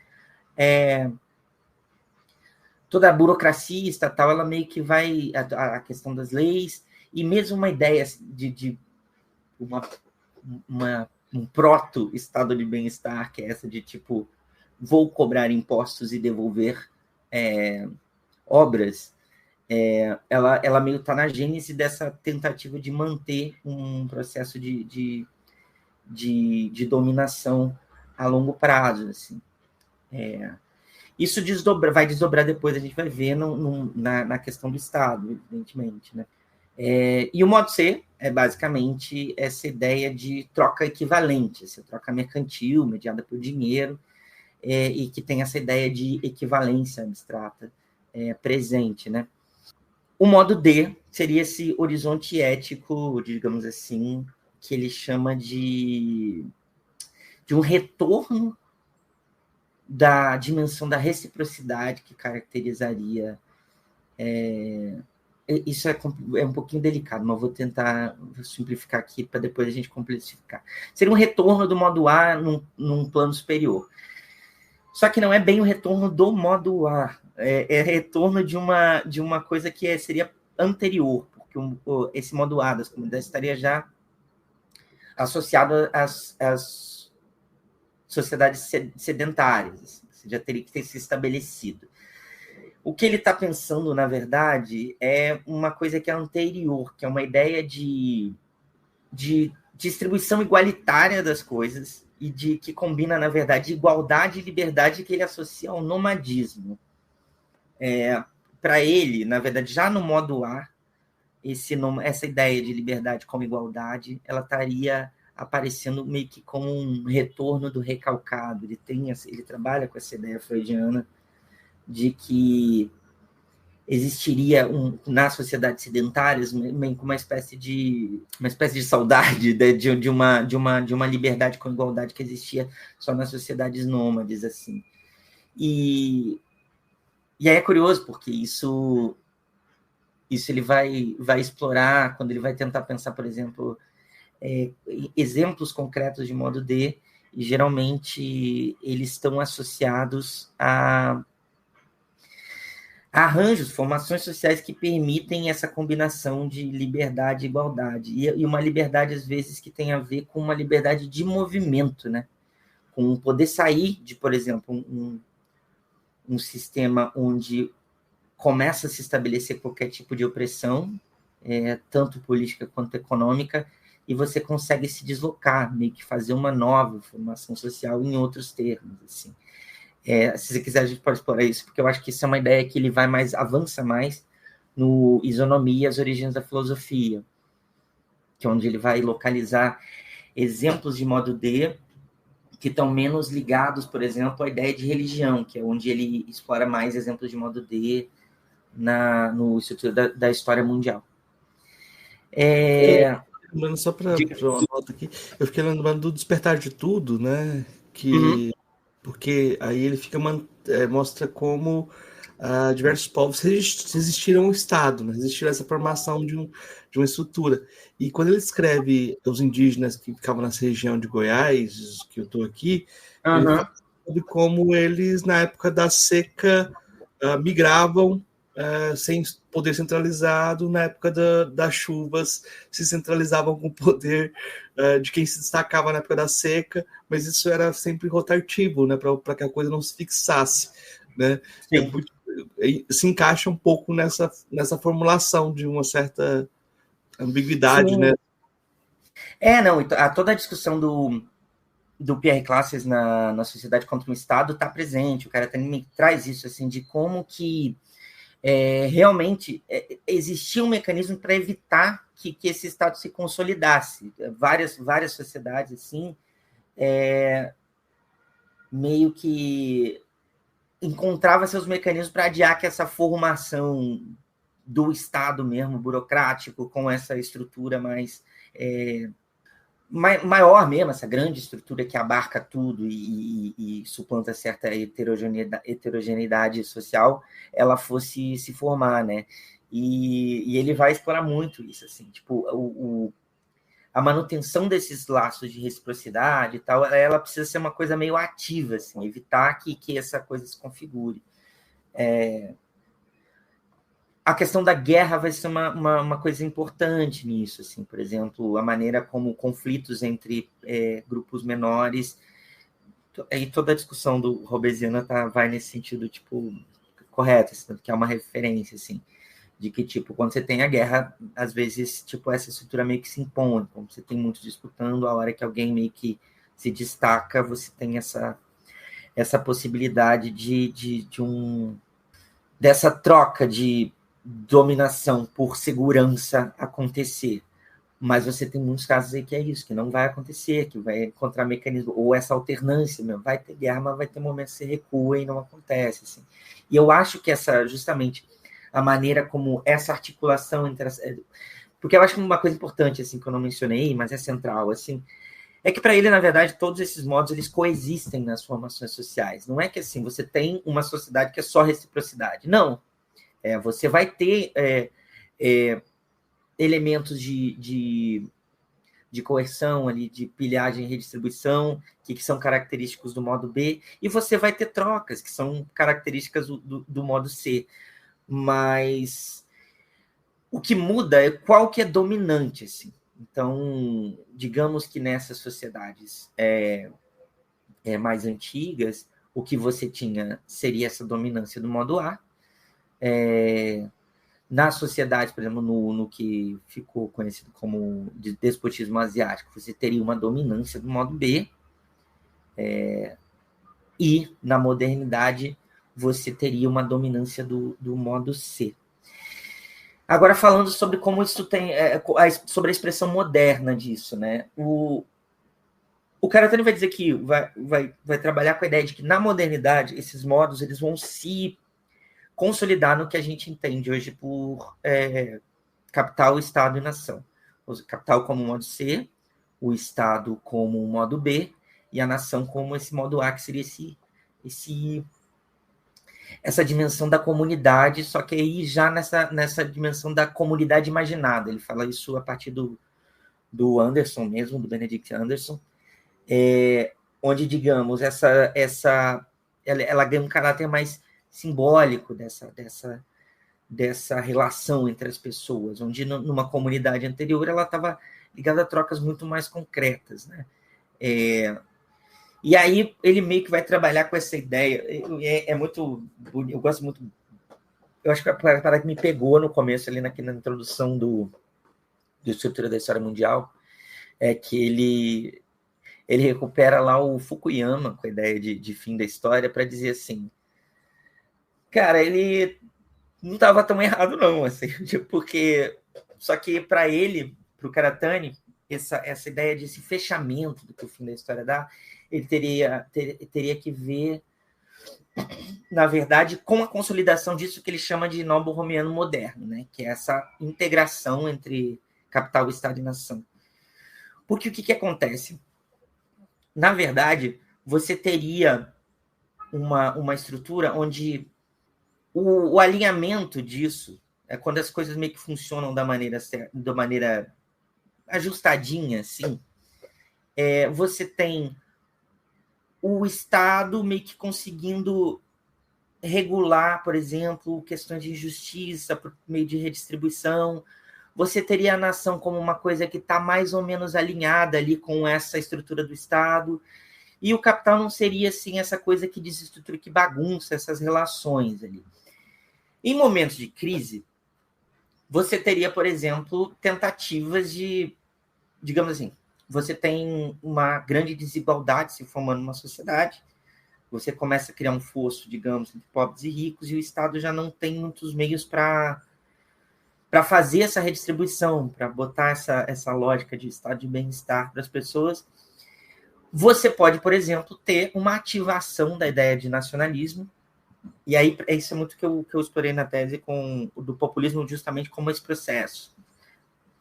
toda a burocracia estatal, ela meio que vai, a questão das leis, e mesmo uma ideia de um proto-estado de bem-estar, que é essa de, tipo, vou cobrar impostos e devolver obras, ela meio está na gênese dessa tentativa de manter um processo de dominação a longo prazo. Assim. Isso vai desdobrar depois, a gente vai ver na questão do Estado, evidentemente. Né? E o modo C é basicamente essa ideia de troca equivalente, essa troca mercantil, mediada por dinheiro, e que tem essa ideia de equivalência abstrata presente. Né? O modo D seria esse horizonte ético, digamos assim, que ele chama de um retorno da dimensão da reciprocidade que caracterizaria. Isso é um pouquinho delicado, mas vou tentar simplificar aqui para depois a gente complexificar. Seria um retorno do modo A num plano superior. Só que não é bem o retorno do modo A, é retorno de uma coisa que seria anterior, porque esse modo A das comunidades estaria já associado às sociedades sedentárias, assim, já teria que ter se estabelecido. O que ele está pensando, na verdade, é uma coisa que é anterior, que é uma ideia de distribuição igualitária das coisas e que combina, na verdade, igualdade e liberdade que ele associa ao nomadismo. Para ele, na verdade, já no modo A, essa ideia de liberdade como igualdade, ela estaria aparecendo meio que como um retorno do recalcado. Ele trabalha com essa ideia freudiana de que existiria nas sociedades sedentárias uma espécie de saudade de uma liberdade com igualdade que existia só nas sociedades nômades, assim. E aí é curioso porque isso ele vai explorar quando ele vai tentar pensar, por exemplo, exemplos concretos de modo D, e geralmente eles estão associados a arranjos, formações sociais que permitem essa combinação de liberdade e igualdade. E uma liberdade, às vezes, que tem a ver com uma liberdade de movimento, né? Com poder sair de, por exemplo, um sistema onde começa a se estabelecer qualquer tipo de opressão, tanto política quanto econômica, e você consegue se deslocar, meio que fazer uma nova formação social em outros termos, assim. Se você quiser, a gente pode explorar isso, porque eu acho que isso é uma ideia que ele avança mais no Isonomia e as Origens da Filosofia, que é onde ele vai localizar exemplos de modo D que estão menos ligados, por exemplo, à ideia de religião, que é onde ele explora mais exemplos de modo D no Instituto da História Mundial. Só para uma nota aqui, eu fiquei lembrando do Despertar de Tudo, né? Porque aí ele mostra como diversos povos resistiram ao Estado, né? Resistiram a essa formação de uma estrutura. E quando ele escreve os indígenas que ficavam nessa região de Goiás, que eu estou aqui, ele fala sobre como eles, na época da seca, migravam sem poder centralizado, na época das chuvas se centralizavam com o poder de quem se destacava na época da seca, mas isso era sempre rotativo, né, para que a coisa não se fixasse, né? Se encaixa um pouco nessa formulação de uma certa ambiguidade. Sim. Né? Toda a discussão do Pierre Classes na Sociedade contra o Estado está presente, o cara também traz isso, assim, de como que realmente existia um mecanismo para evitar que esse Estado se consolidasse. Várias sociedades, assim, meio que encontrava seus mecanismos para adiar que essa formação do Estado mesmo, burocrático, com essa estrutura mais maior mesmo, essa grande estrutura que abarca tudo e suplanta certa heterogeneidade social, ela fosse se formar, né? E ele vai explorar muito isso, assim, tipo, a manutenção desses laços de reciprocidade e tal, ela precisa ser uma coisa meio ativa, assim, evitar que essa coisa se configure. A questão da guerra vai ser uma coisa importante nisso, assim, por exemplo, a maneira como conflitos entre grupos menores, e toda a discussão do Robesiano vai nesse sentido, tipo, correto, assim, que é uma referência, assim, de que, tipo, quando você tem a guerra, às vezes, tipo, essa estrutura meio que se impõe, como você tem muitos disputando, a hora que alguém meio que se destaca, você tem essa possibilidade dessa troca de dominação por segurança acontecer. Mas você tem muitos casos aí que é isso, que não vai acontecer, que vai encontrar mecanismo, ou essa alternância mesmo, vai ter guerra, mas vai ter momentos que você recua e não acontece. Assim. E eu acho que justamente, a maneira como essa articulação entre porque eu acho que uma coisa importante, assim, que eu não mencionei, mas é central, assim, é que para ele, na verdade, todos esses modos, eles coexistem nas formações sociais. Não é que, assim, você tem uma sociedade que é só reciprocidade. Não. Você vai ter elementos de coerção, ali, de pilhagem e redistribuição, que são característicos do modo B, e você vai ter trocas, que são características do modo C. Mas o que muda é qual que é dominante, assim. Então, digamos que nessas sociedades mais antigas, o que você tinha seria essa dominância do modo A. Na sociedade, por exemplo, no que ficou conhecido como de despotismo asiático, você teria uma dominância do modo B, e na modernidade você teria uma dominância do modo C. Agora, falando sobre como isso tem, sobre a expressão moderna disso, né? O Karatani vai dizer que vai trabalhar com a ideia de que na modernidade esses modos eles vão se consolidar no que a gente entende hoje por capital, Estado e nação. O capital como modo C, o Estado como modo B e a nação como esse modo A, que seria essa dimensão da comunidade, só que aí já nessa dimensão da comunidade imaginada. Ele fala isso a partir do Anderson mesmo, do Benedict Anderson, onde, digamos, ela ganha um caráter mais simbólico dessa relação entre as pessoas, onde numa comunidade anterior ela estava ligada a trocas muito mais concretas, né? E aí ele meio que vai trabalhar com essa ideia. É muito bonito, eu gosto muito. Eu acho que a parada que me pegou no começo, ali na introdução do Estrutura da História Mundial, é que ele recupera lá o Fukuyama com a ideia de fim da história para dizer assim, cara, ele não estava tão errado não, assim, porque só que para ele, para o Karatani, essa ideia de esse fechamento do que o fim da história dá, ele teria que ver, na verdade, com a consolidação disso que ele chama de nobo-romiano moderno, né? Que é essa integração entre capital, Estado e nação. Porque o que acontece? Na verdade, você teria uma estrutura onde o alinhamento disso é quando as coisas meio que funcionam da maneira ajustadinha, assim. Você tem o Estado meio que conseguindo regular, por exemplo, questões de injustiça por meio de redistribuição. Você teria a nação como uma coisa que está mais ou menos alinhada ali com essa estrutura do Estado. E o capital não seria, assim, essa coisa que desestrutura, que bagunça essas relações ali. Em momentos de crise, você teria, por exemplo, tentativas de, digamos assim, você tem uma grande desigualdade se formando numa sociedade, você começa a criar um fosso, digamos, entre pobres e ricos, e o Estado já não tem muitos meios para fazer essa redistribuição, para botar essa lógica de estado de bem-estar para as pessoas. Você pode, por exemplo, ter uma ativação da ideia de nacionalismo, e aí isso é muito que eu explorei na tese do populismo, justamente como esse processo.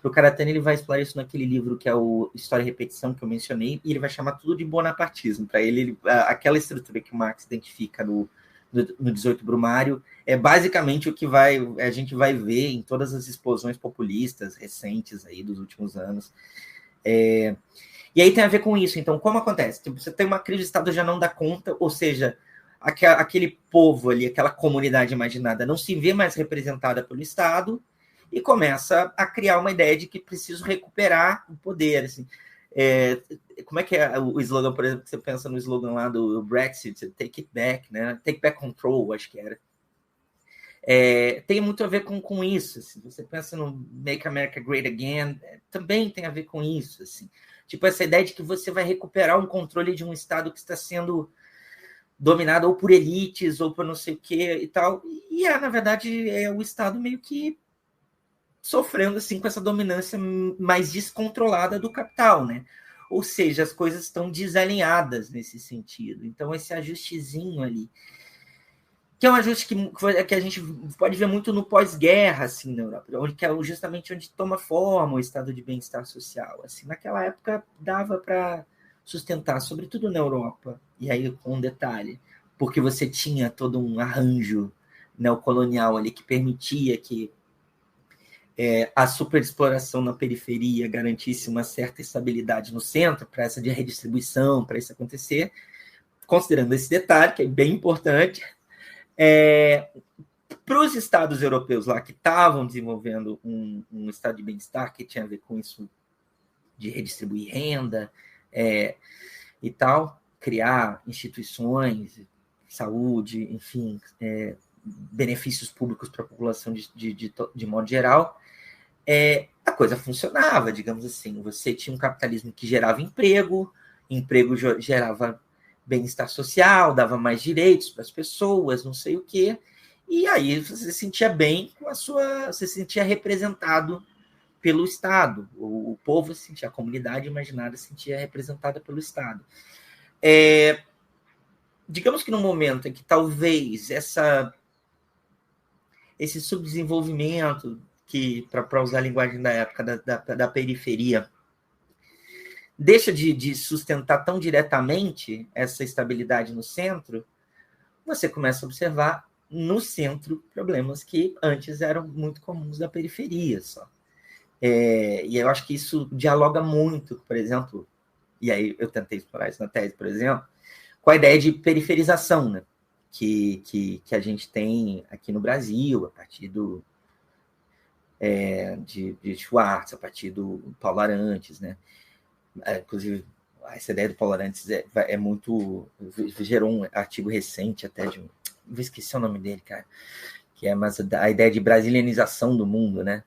Para o Karatani, ele vai explorar isso naquele livro que é o História e Repetição, que eu mencionei, e ele vai chamar tudo de bonapartismo. Para ele, aquela estrutura que o Marx identifica no 18 Brumário é basicamente o que a gente vai ver em todas as explosões populistas recentes aí dos últimos anos. E aí tem a ver com isso. Então, como acontece? Tipo, você tem uma crise, o Estado já não dá conta, ou seja, aquele povo ali, aquela comunidade imaginada não se vê mais representada pelo Estado e começa a criar uma ideia de que preciso recuperar o poder. Assim. Como é que é o slogan, por exemplo, que você pensa no slogan lá do Brexit, take it back, né? Take back control, acho que era. Tem muito a ver com isso. Se você pensa no Make America Great Again, também tem a ver com isso. Assim. Tipo, essa ideia de que você vai recuperar um controle de um Estado que está sendo dominado ou por elites, ou por não sei o quê e tal. E, na verdade, é o Estado meio que sofrendo assim, com essa dominância mais descontrolada do capital, né? Ou seja, as coisas estão desalinhadas nesse sentido. Então, esse ajustezinho ali, que é um ajuste que a gente pode ver muito no pós-guerra, assim, na Europa, que é justamente onde toma forma o estado de bem-estar social. Assim, naquela época dava para sustentar, sobretudo na Europa, e aí com um detalhe, porque você tinha todo um arranjo neocolonial ali que permitia que a superexploração na periferia garantisse uma certa estabilidade no centro para essa de redistribuição, para isso acontecer, considerando esse detalhe, que é bem importante. Para os estados europeus lá que estavam desenvolvendo um estado de bem-estar que tinha a ver com isso de redistribuir renda e tal, criar instituições, saúde, enfim, benefícios públicos para a população de modo geral, a coisa funcionava, digamos assim. Você tinha um capitalismo que gerava emprego gerava bem-estar social, dava mais direitos para as pessoas, não sei o quê, e aí você se sentia bem com você se sentia representado pelo Estado, o povo se sentia, a comunidade imaginária se sentia representada pelo Estado. Digamos que no momento em que talvez esse subdesenvolvimento, que, para usar a linguagem da época, da periferia, deixa de sustentar tão diretamente essa estabilidade no centro, você começa a observar no centro problemas que antes eram muito comuns da periferia só. E eu acho que isso dialoga muito, por exemplo, e aí eu tentei explorar isso na tese, por exemplo, com a ideia de periferização, né? Que a gente tem aqui no Brasil, a partir de Schwartz, a partir do Paulo Arantes, né? Inclusive, essa ideia do Paulo Arantes é muito... Gerou um artigo recente até de vou esquecer o nome dele, cara, que é mais a ideia de brasilianização do mundo, né?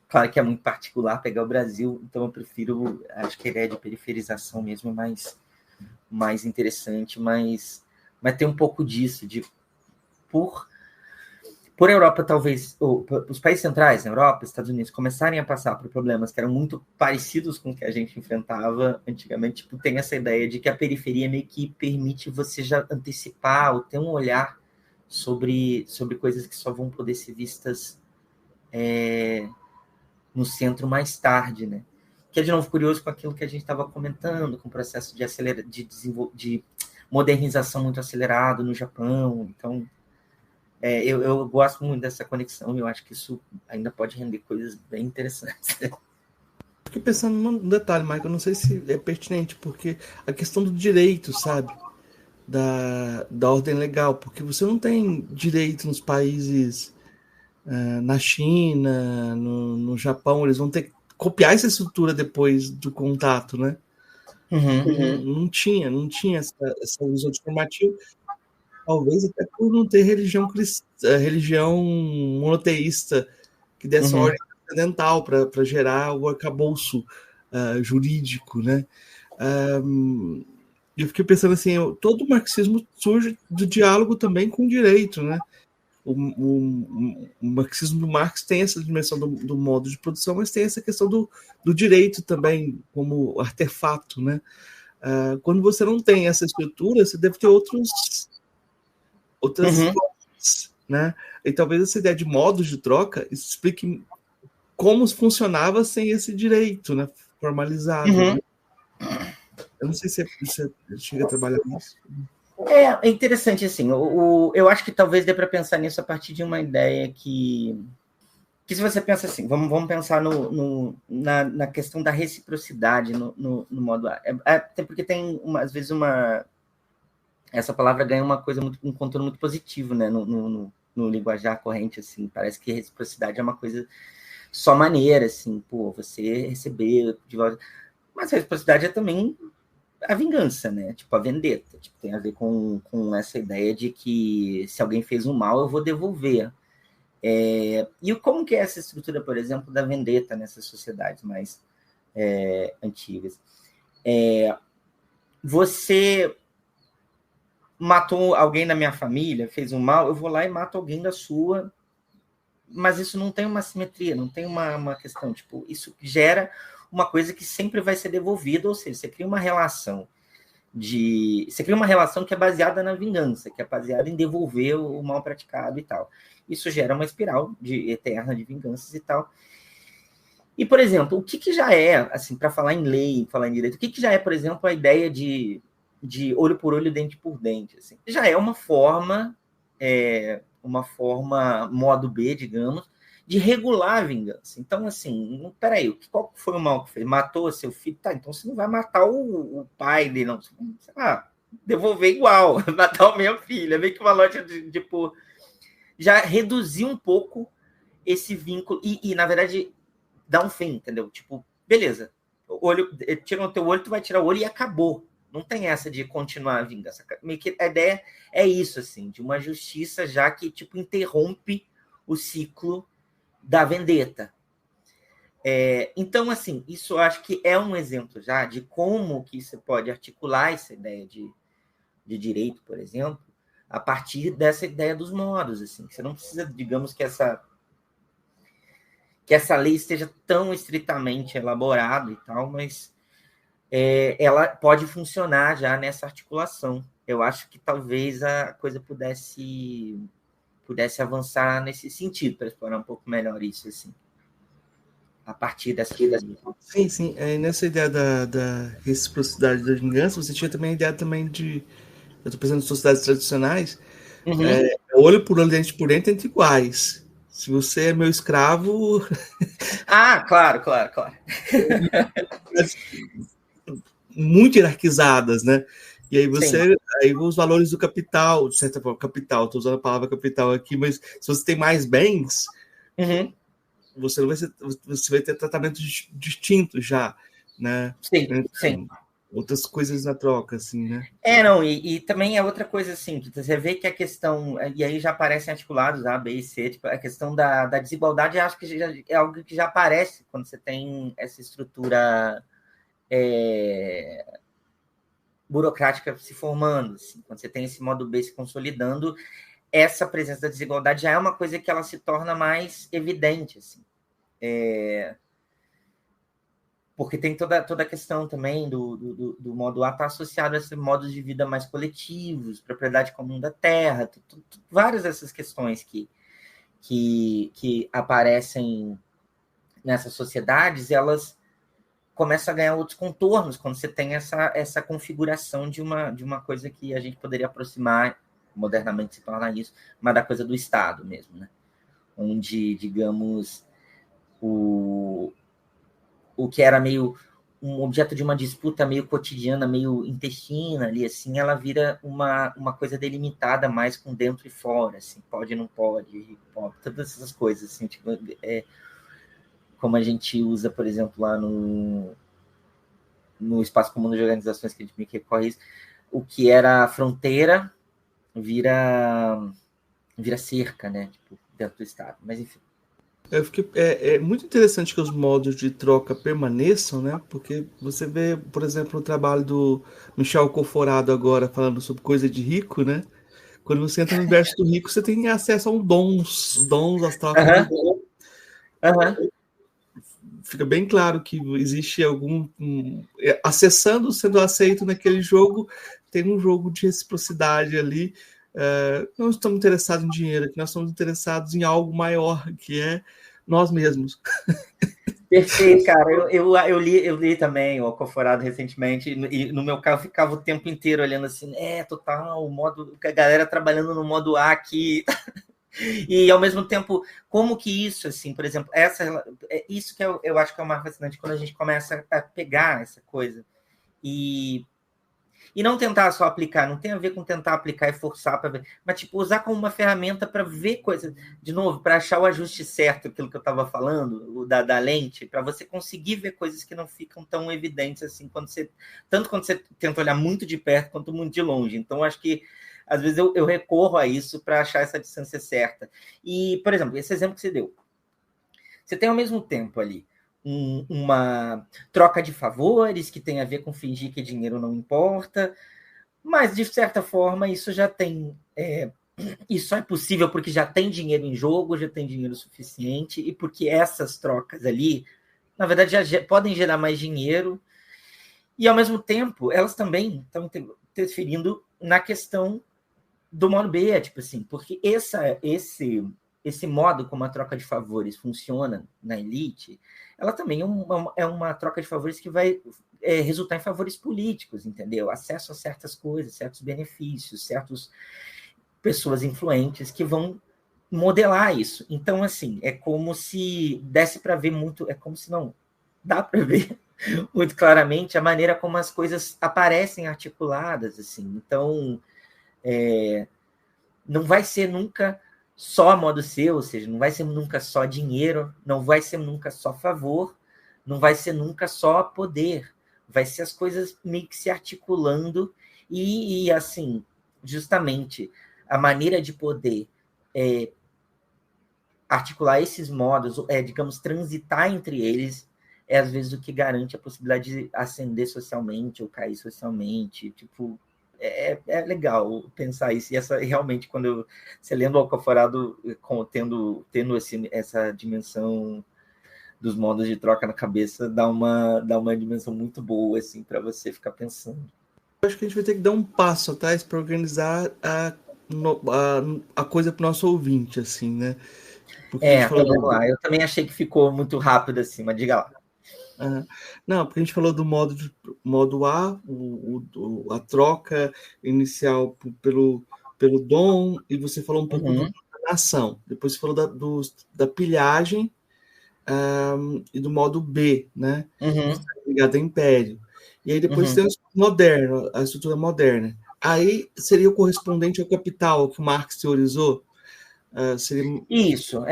Claro que é muito particular pegar o Brasil, então eu prefiro, acho que a ideia de periferização mesmo é mais interessante, mas tem um pouco disso, por a Europa, talvez, os países centrais, na Europa, Estados Unidos, começarem a passar por problemas que eram muito parecidos com o que a gente enfrentava antigamente, tipo, tem essa ideia de que a periferia meio que permite você já antecipar ou ter um olhar sobre coisas que só vão poder ser vistas no centro mais tarde, né? Que é, de novo, curioso com aquilo que a gente estava comentando, com o processo de modernização muito acelerado no Japão. Então, eu gosto muito dessa conexão e eu acho que isso ainda pode render coisas bem interessantes. Fiquei pensando num detalhe, Michael, não sei se é pertinente, porque a questão do direito, sabe? Da ordem legal, porque você não tem direito nos países, na China, no Japão, eles vão ter que copiar essa estrutura depois do contato, né? Não tinha essa uso normativo, talvez até por não ter religião monoteísta que desse uma ordem transcendental para gerar o arcabouço jurídico, né? Eu fiquei pensando assim, todo o marxismo surge do diálogo também com o direito, né? O marxismo do Marx tem essa dimensão do modo de produção, mas tem essa questão do direito também como artefato, né? Quando você não tem essa estrutura, você deve ter outras trocas, né? E talvez essa ideia de modos de troca explique como funcionava sem esse direito, né, formalizado. Uhum. Né? Eu não sei se você chega a trabalhar nisso. É interessante, assim, eu acho que talvez dê para pensar nisso a partir de uma ideia que se você pensa assim, vamos pensar na questão da reciprocidade no modo A. Até porque tem, às vezes, essa palavra ganha um contorno muito positivo, né, no linguajar corrente, assim, parece que reciprocidade é uma coisa só maneira, assim, pô, você receber de volta. Mas a reciprocidade é também a vingança, né? Tipo, a vendetta. Tipo, tem a ver com essa ideia de que se alguém fez um mal, eu vou devolver. E como que é essa estrutura, por exemplo, da vendetta nessas sociedades mais antigas? Você matou alguém da minha família, fez um mal, eu vou lá e mato alguém da sua, mas isso não tem uma simetria, não tem uma questão. Tipo, isso gera uma coisa que sempre vai ser devolvida, ou seja, você cria uma relação que é baseada na vingança, que é baseada em devolver o mal praticado e tal. Isso gera uma espiral eterna de vinganças e tal. E, por exemplo, o que já é, assim, para falar em lei, falar em direito, o que já é, por exemplo, a ideia de olho por olho, dente por dente? Assim? Já é uma forma modo B, digamos, de regular a vingança. Então, assim, peraí, qual foi o mal que fez? Matou seu filho? Tá, então você não vai matar o pai dele, não. Sei lá, devolver igual, matar o meu filho. É meio que uma loja de, tipo, já reduzir um pouco esse vínculo. E na verdade, dá um fim, entendeu? Tipo, beleza, tira o teu olho, tu vai tirar o olho e acabou. Não tem essa de continuar a vingança. Meio que a ideia é isso, assim, de uma justiça já que, tipo, interrompe o ciclo da vendetta. Então, assim, isso eu acho que é um exemplo já de como que você pode articular essa ideia de direito, por exemplo, a partir dessa ideia dos modos, assim. Você não precisa, digamos, que essa lei esteja tão estritamente elaborada e tal, mas ela pode funcionar já nessa articulação. Eu acho que talvez a coisa pudesse avançar nesse sentido, para explorar um pouco melhor isso, assim. A partir dessa... Sim, sim. Nessa ideia da reciprocidade da vingança, você tinha também a ideia também de... Eu estou pensando em sociedades tradicionais, olho por olho, dente por dente, entre iguais. Se você é meu escravo... claro. Muito hierarquizadas, né? E aí aí os valores do capital, de certa forma, capital, estou usando a palavra capital aqui, mas se você tem mais bens, você não vai você vai ter tratamentos distintos já, né? Sim. Outras coisas na troca, assim, né? E também é outra coisa, assim, que você vê que a questão, e aí já aparecem articulados A, B e C, tipo, a questão da desigualdade, acho que já é algo que já aparece quando você tem essa estrutura burocrática se formando, assim, quando você tem esse modo B se consolidando, essa presença da desigualdade já é uma coisa que ela se torna mais evidente, assim. Porque tem toda a questão também do modo A está associado a esses modos de vida mais coletivos, propriedade comum da terra, várias dessas questões que aparecem nessas sociedades, elas começam a ganhar outros contornos quando você tem essa configuração de uma coisa que a gente poderia aproximar, modernamente se torna isso, mas da coisa do Estado mesmo, né? Onde, digamos, o que era meio um objeto de uma disputa meio cotidiana, meio intestina ali, assim, ela vira uma coisa delimitada mais com dentro e fora, assim, pode, não pode, todas essas coisas, assim, tipo, como a gente usa, por exemplo, lá no espaço comum de organizações que a gente meio que recorre isso, o que era fronteira vira cerca, né, tipo, dentro do Estado, mas enfim. É muito interessante que os modos de troca permaneçam, né? Porque você vê, por exemplo, o trabalho do Michel Conforado agora falando sobre coisa de rico, né? Quando você entra no universo do rico, você tem acesso a dons, as trocas de dons. Fica bem claro que existe acessando, sendo aceito naquele jogo, tem um jogo de reciprocidade ali. Não estamos interessados em dinheiro, aqui nós estamos interessados em algo maior, que é nós mesmos. Perfeito, cara. Eu li também o Alcoforado recentemente, e no meu carro ficava o tempo inteiro olhando assim, total, o modo, a galera trabalhando no modo A aqui. E ao mesmo tempo, como que isso, assim, por exemplo, isso que eu acho que é o mais fascinante quando a gente começa a pegar essa coisa. E não tentar só aplicar, não tem a ver com tentar aplicar e forçar para ver, mas tipo, usar como uma ferramenta para ver coisas, de novo, para achar o ajuste certo, aquilo que eu estava falando, o da lente, para você conseguir ver coisas que não ficam tão evidentes assim, tanto quando você tenta olhar muito de perto quanto muito de longe. Então, acho que às vezes eu recorro a isso para achar essa distância certa. E, por exemplo, esse exemplo que você deu, você tem ao mesmo tempo ali uma troca de favores que tem a ver com fingir que dinheiro não importa, mas de certa forma isso já tem. Isso só é possível porque já tem dinheiro em jogo, já tem dinheiro suficiente, e porque essas trocas ali, na verdade, já podem gerar mais dinheiro, e ao mesmo tempo elas também estão interferindo na questão do modo B, tipo assim, porque esse modo como a troca de favores funciona na elite, ela também é uma troca de favores que vai resultar em favores políticos, entendeu? Acesso a certas coisas, certos benefícios, certas pessoas influentes que vão modelar isso. Então, assim, é como se desse para ver muito, é como se não dá para ver muito claramente a maneira como as coisas aparecem articuladas, assim. Então, não vai ser nunca só modo seu, ou seja, não vai ser nunca só dinheiro, não vai ser nunca só favor, não vai ser nunca só poder. Vai ser as coisas meio que se articulando e assim, justamente, a maneira de poder articular esses modos, digamos, transitar entre eles, é às vezes o que garante a possibilidade de ascender socialmente ou cair socialmente, tipo, legal pensar isso. E realmente, quando você lendo o Alcoforado, tendo essa dimensão dos modos de troca na cabeça, dá uma dimensão muito boa assim, para você ficar pensando. Eu acho que a gente vai ter que dar um passo atrás para organizar a coisa para o nosso ouvinte, assim, né? Porque a gente falou Então vamos lá. Eu também achei que ficou muito rápido assim, mas diga lá. Não, porque a gente falou do modo A, a troca inicial pelo dom, e você falou um pouco da ação. Depois você falou da pilhagem e do modo B, né? Ligado a império. E aí depois tem a estrutura moderna. Aí seria o correspondente ao capital que o Marx teorizou? Seria... Isso.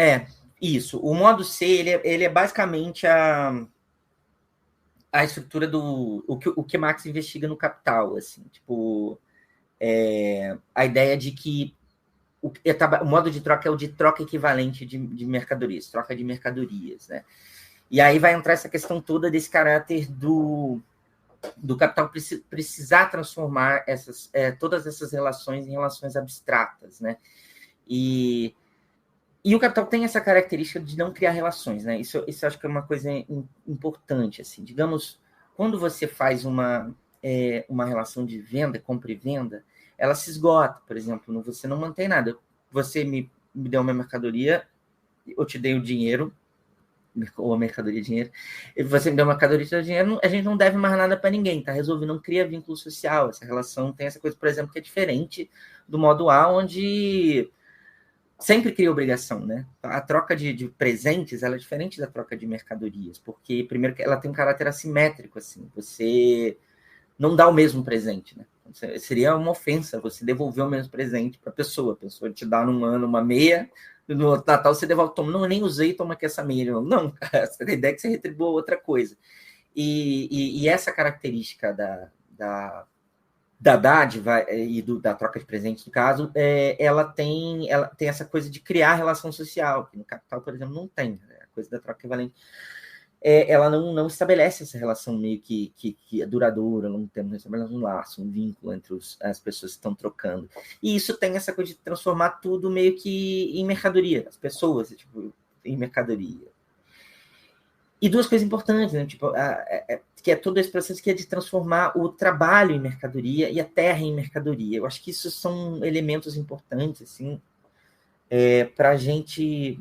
O modo C, ele é basicamente a estrutura o que Marx investiga no Capital, assim, tipo, a ideia de que o modo de troca é o de troca equivalente de mercadorias, troca de mercadorias, né? E aí vai entrar essa questão toda desse caráter do capital precisar transformar todas essas relações em relações abstratas, né? E o capital tem essa característica de não criar relações, né? Isso eu acho que é uma coisa importante, assim. Digamos, quando você faz uma relação de venda, compra e venda, ela se esgota, por exemplo, você não mantém nada. Você me deu uma mercadoria, eu te dei o dinheiro, ou a mercadoria dinheiro, e você me deu uma mercadoria e dinheiro, a gente não deve mais nada para ninguém, tá resolvido, não cria vínculo social, essa relação tem essa coisa, por exemplo, que é diferente do modo A, onde sempre cria obrigação, né? A troca de presentes, ela é diferente da troca de mercadorias, porque, primeiro, ela tem um caráter assimétrico, assim, você não dá o mesmo presente, né? Seria uma ofensa você devolver o mesmo presente para a pessoa te dá num ano uma meia, no Natal você devolve, toma, não, nem usei, toma aqui essa meia. Não, a ideia é que você retribua outra coisa. E essa característica da dádiva e da troca de presentes, no caso, ela tem essa coisa de criar relação social, que no Capital, por exemplo, não tem. A coisa da troca equivalente. Ela não estabelece essa relação meio que é duradoura, não estabelece um laço, um vínculo entre as pessoas que estão trocando. E isso tem essa coisa de transformar tudo meio que em mercadoria, as pessoas, tipo, em mercadoria. E duas coisas importantes, né? Tipo, que é todo esse processo que é de transformar o trabalho em mercadoria e a terra em mercadoria. Eu acho que isso são elementos importantes, assim, para a gente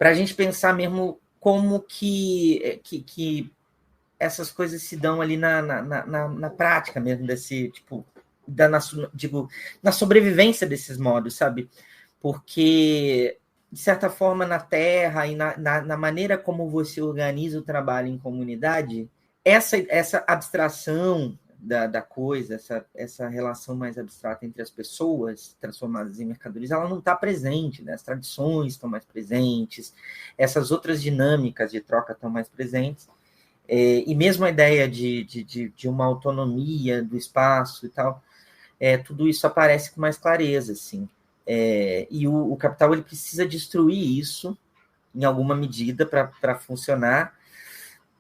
para a gente pensar mesmo como que essas coisas se dão ali na prática mesmo, desse tipo, na sobrevivência desses modos, sabe? Porque, de certa forma, na Terra e na maneira como você organiza o trabalho em comunidade, essa abstração da coisa, essa relação mais abstrata entre as pessoas transformadas em mercadorias, ela não está presente, né? As tradições estão mais presentes, essas outras dinâmicas de troca estão mais presentes, e mesmo a ideia de uma autonomia do espaço e tal, tudo isso aparece com mais clareza, assim. E o capital ele precisa destruir isso em alguma medida para funcionar,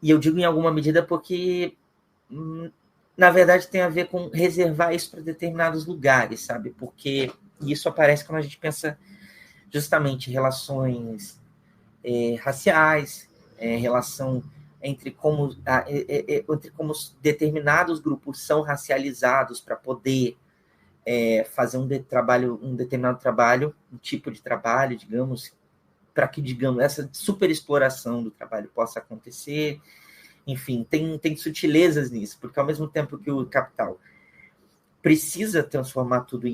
e eu digo em alguma medida porque na verdade tem a ver com reservar isso para determinados lugares, sabe? Porque isso aparece quando a gente pensa justamente em relações raciais, relação entre como determinados grupos são racializados para poder fazer um determinado trabalho, um tipo de trabalho, digamos, para que, digamos, essa superexploração do trabalho possa acontecer. Enfim, tem sutilezas nisso, porque ao mesmo tempo que o capital precisa transformar tudo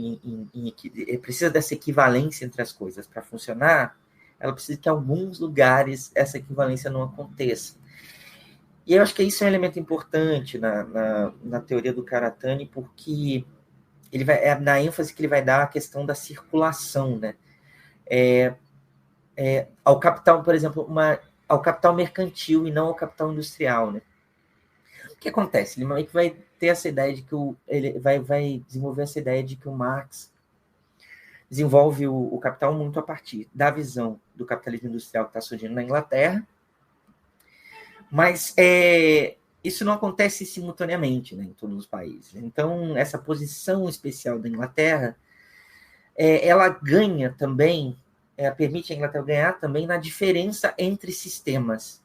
precisa dessa equivalência entre as coisas para funcionar, ela precisa que em alguns lugares essa equivalência não aconteça. E eu acho que isso é um elemento importante na teoria do Karatani, porque ele vai, na ênfase que ele vai dar à questão da circulação, né? Ao capital, por exemplo, ao capital mercantil e não ao capital industrial, né? O que acontece? Ele vai ter essa ideia de que ele vai desenvolver essa ideia de que o Marx desenvolve o capital muito a partir da visão do capitalismo industrial que está surgindo na Inglaterra, mas isso não acontece simultaneamente, né, em todos os países. Então, essa posição especial da Inglaterra, ela ganha também, permite a Inglaterra ganhar também na diferença entre sistemas.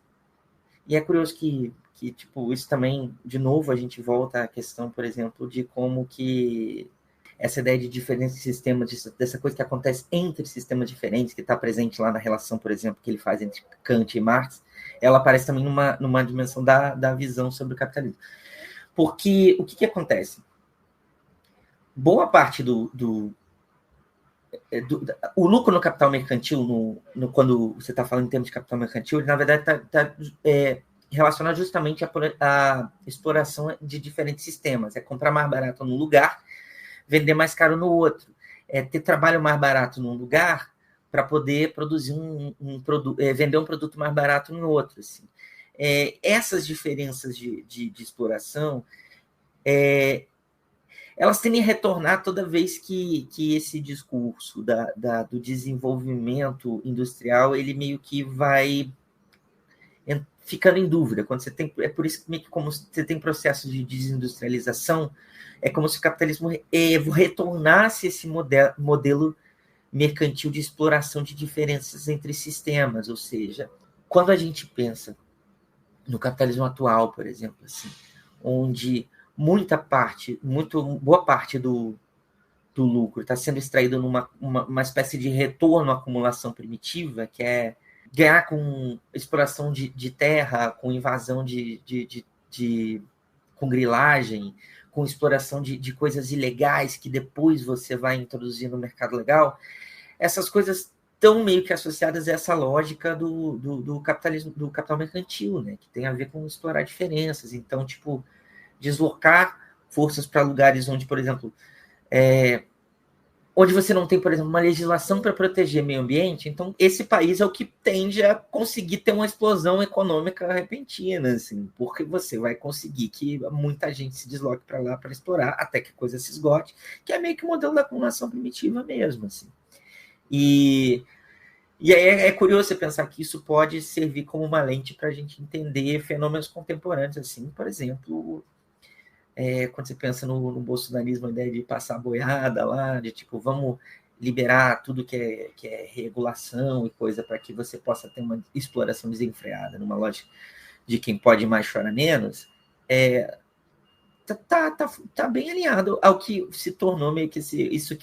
E é curioso que tipo, isso também, de novo, a gente volta à questão, por exemplo, de como que essa ideia de diferentes sistemas, dessa coisa que acontece entre sistemas diferentes, que está presente lá na relação, por exemplo, que ele faz entre Kant e Marx, ela aparece também numa dimensão da visão sobre o capitalismo. Porque o que acontece? Boa parte o lucro no capital mercantil, quando você está falando em termos de capital mercantil, ele, na verdade, está relacionado justamente à exploração de diferentes sistemas. É comprar mais barato num lugar, vender mais caro no outro. Ter trabalho mais barato num lugar para poder produzir vender um produto mais barato no outro. Assim. Essas diferenças de exploração, elas tendem a retornar toda vez que esse discurso do desenvolvimento industrial, ele meio que vai ficando em dúvida. Quando você tem, é por isso que meio que como você tem processos de desindustrialização, é como se o capitalismo retornasse esse modelo mercantil de exploração de diferenças entre sistemas. Ou seja, quando a gente pensa no capitalismo atual, por exemplo, assim, onde boa parte do lucro está sendo extraído numa espécie de retorno à acumulação primitiva, que é ganhar com exploração de terra, com invasão com grilagem, com exploração de coisas ilegais que depois você vai introduzir no mercado legal, essas coisas estão meio que associadas a essa lógica do capitalismo, do capital mercantil, né? Que tem a ver com explorar diferenças. Então, tipo, deslocar forças para lugares onde, por exemplo, onde você não tem, por exemplo, uma legislação para proteger o meio ambiente, então esse país é o que tende a conseguir ter uma explosão econômica repentina, assim, porque você vai conseguir que muita gente se desloque para lá para explorar, até que a coisa se esgote, que é meio que o modelo da acumulação primitiva mesmo, assim. E aí é curioso você pensar que isso pode servir como uma lente para a gente entender fenômenos contemporâneos, assim, por exemplo, quando você pensa no bolsonarismo, a ideia de passar a boiada lá, de tipo, vamos liberar tudo que é regulação e coisa para que você possa ter uma exploração desenfreada, numa lógica de quem pode mais chora menos, tá bem alinhado ao que se tornou meio que isso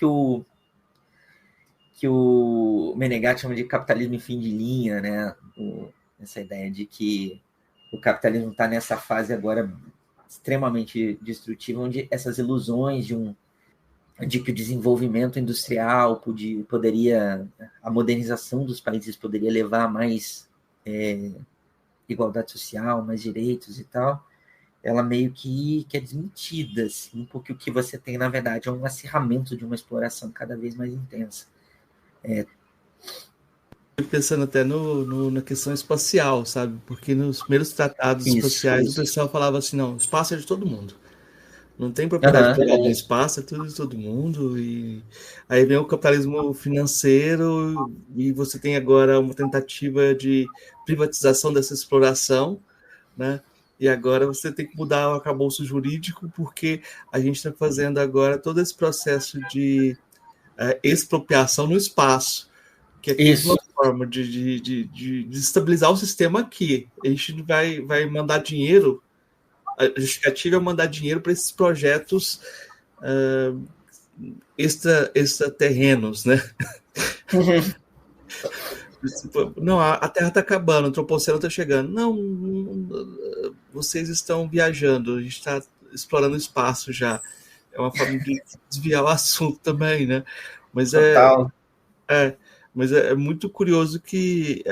que o Menegatti chama de capitalismo em fim de linha, né? Essa ideia de que o capitalismo está nessa fase agora extremamente destrutiva, onde essas ilusões de que o desenvolvimento industrial poderia, a modernização dos países poderia levar a mais igualdade social, mais direitos e tal, ela meio que é desmentida, assim, porque o que você tem, na verdade, é um acirramento de uma exploração cada vez mais intensa. Pensando até na questão espacial, sabe? Porque nos primeiros tratados espaciais o pessoal falava assim, não, o espaço é de todo mundo. Não tem propriedade privada no espaço, é tudo de todo mundo. E aí vem o capitalismo financeiro e você tem agora uma tentativa de privatização dessa exploração, né? E agora você tem que mudar o arcabouço jurídico porque a gente está fazendo agora todo esse processo de expropriação no espaço, que é tudo uma forma de estabilizar o sistema aqui. A gente vai mandar dinheiro, a justificativa é mandar dinheiro para esses projetos extraterrenos, né? Não, a Terra está acabando, o antropoceno está chegando. Não, vocês estão viajando, a gente está explorando o espaço já. É uma forma de desviar o assunto também, né? Mas mas é muito curioso que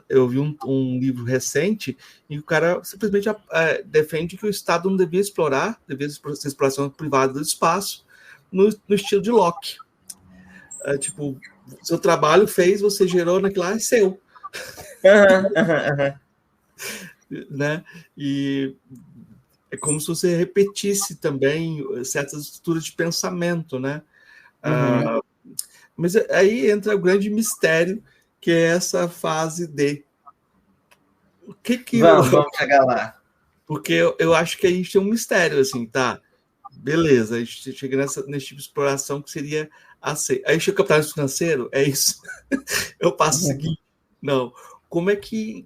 eu vi um livro recente em que o cara simplesmente defende que o Estado não devia explorar, devia ser exploração privada do espaço, no estilo de Locke. Tipo, seu trabalho fez, você gerou naquilo lá, é seu. Né? E é como se você repetisse também certas estruturas de pensamento, né? Mas aí entra o grande mistério, que é essa fase de... Vamos chegar lá. Porque eu acho que a gente tem um mistério, assim, tá? Beleza, a gente chega nesse tipo de exploração que seria aceito. Aí chega o capitalismo financeiro, é isso. Eu passo o seguinte. Não. Como é que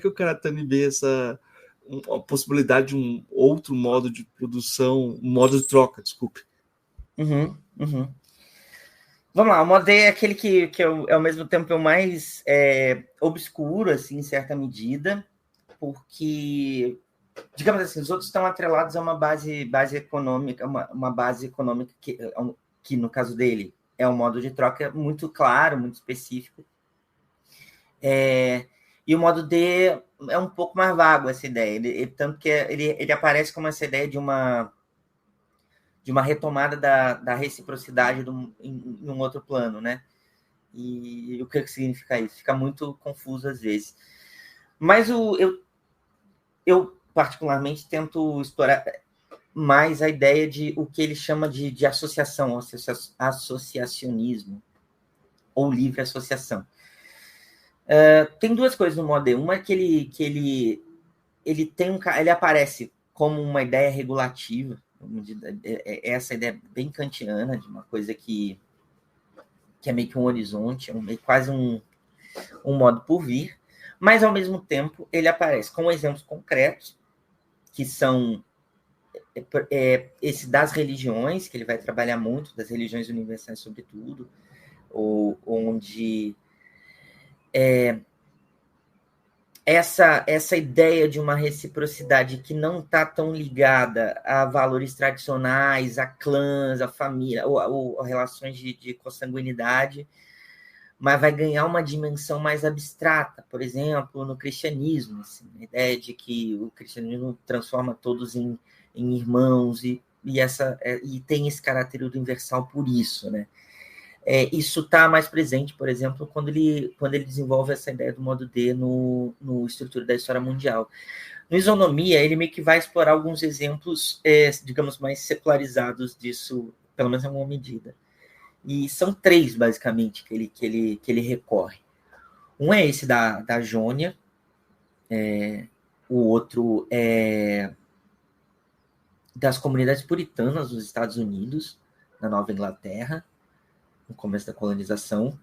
o Karatani vê a possibilidade de um outro modo de produção, um modo de troca, desculpe. Vamos lá, o modo é aquele que é ao mesmo tempo o mais obscuro, assim, em certa medida, porque, digamos assim, os outros estão atrelados a uma base econômica, uma base econômica que, no caso dele, é um modo de troca muito claro, muito específico. E o modo D é um pouco mais vago, essa ideia. Tanto que ele aparece como essa ideia de uma retomada da reciprocidade em um outro plano, né? E o que significa isso? Fica muito confuso às vezes. Mas eu particularmente, tento explorar mais a ideia de o que ele chama de associação, associacionismo, ou livre associação. Tem duas coisas no modo D. Uma é que ele aparece como uma ideia regulativa, essa ideia bem kantiana, de uma coisa que é meio que um horizonte, quase um modo por vir, mas, ao mesmo tempo, ele aparece com exemplos concretos, que são esse das religiões, que ele vai trabalhar muito, das religiões universais, sobretudo, onde essa ideia de uma reciprocidade que não está tão ligada a valores tradicionais, a clãs, a família, ou relações de consanguinidade, mas vai ganhar uma dimensão mais abstrata, por exemplo, no cristianismo, assim, a ideia de que o cristianismo transforma todos em irmãos e tem esse caráter universal por isso, né? Isso está mais presente, por exemplo, quando ele desenvolve essa ideia do modo D no Estrutura da História Mundial. No Isonomia, ele meio que vai explorar alguns exemplos, digamos, mais secularizados disso, pelo menos em alguma medida. E são três, basicamente, que ele recorre. Um é esse da Jônia, o outro é das comunidades puritanas nos Estados Unidos, na Nova Inglaterra, no começo da colonização,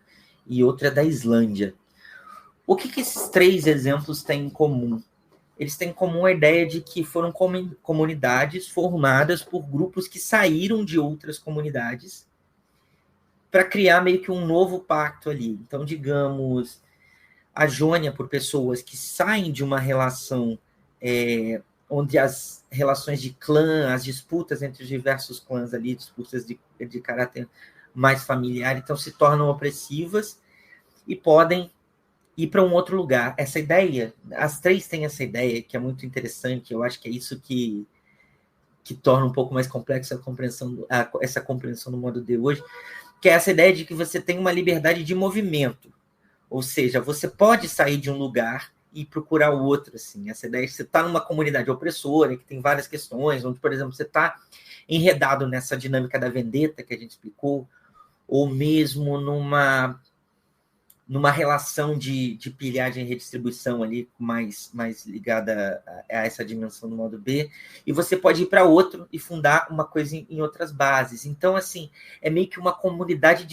e outra é da Islândia. O que esses três exemplos têm em comum? Eles têm em comum a ideia de que foram comunidades formadas por grupos que saíram de outras comunidades para criar meio que um novo pacto ali. Então, digamos, a Jônia por pessoas que saem de uma relação onde as relações de clã, as disputas entre os diversos clãs ali, disputas de caráter mais familiar, então se tornam opressivas e podem ir para um outro lugar. Essa ideia, as três têm essa ideia que é muito interessante, eu acho que é isso que torna um pouco mais complexa essa compreensão do modo de hoje, que é essa ideia de que você tem uma liberdade de movimento. Ou seja, você pode sair de um lugar e procurar o outro. Assim. Essa ideia de você está numa comunidade opressora, que tem várias questões, onde, por exemplo, você está enredado nessa dinâmica da vendetta que a gente explicou, ou mesmo numa relação de pilhagem e redistribuição ali, mais ligada a essa dimensão do modo B, e você pode ir para outro e fundar uma coisa em outras bases. Então, assim, é meio que uma comunidade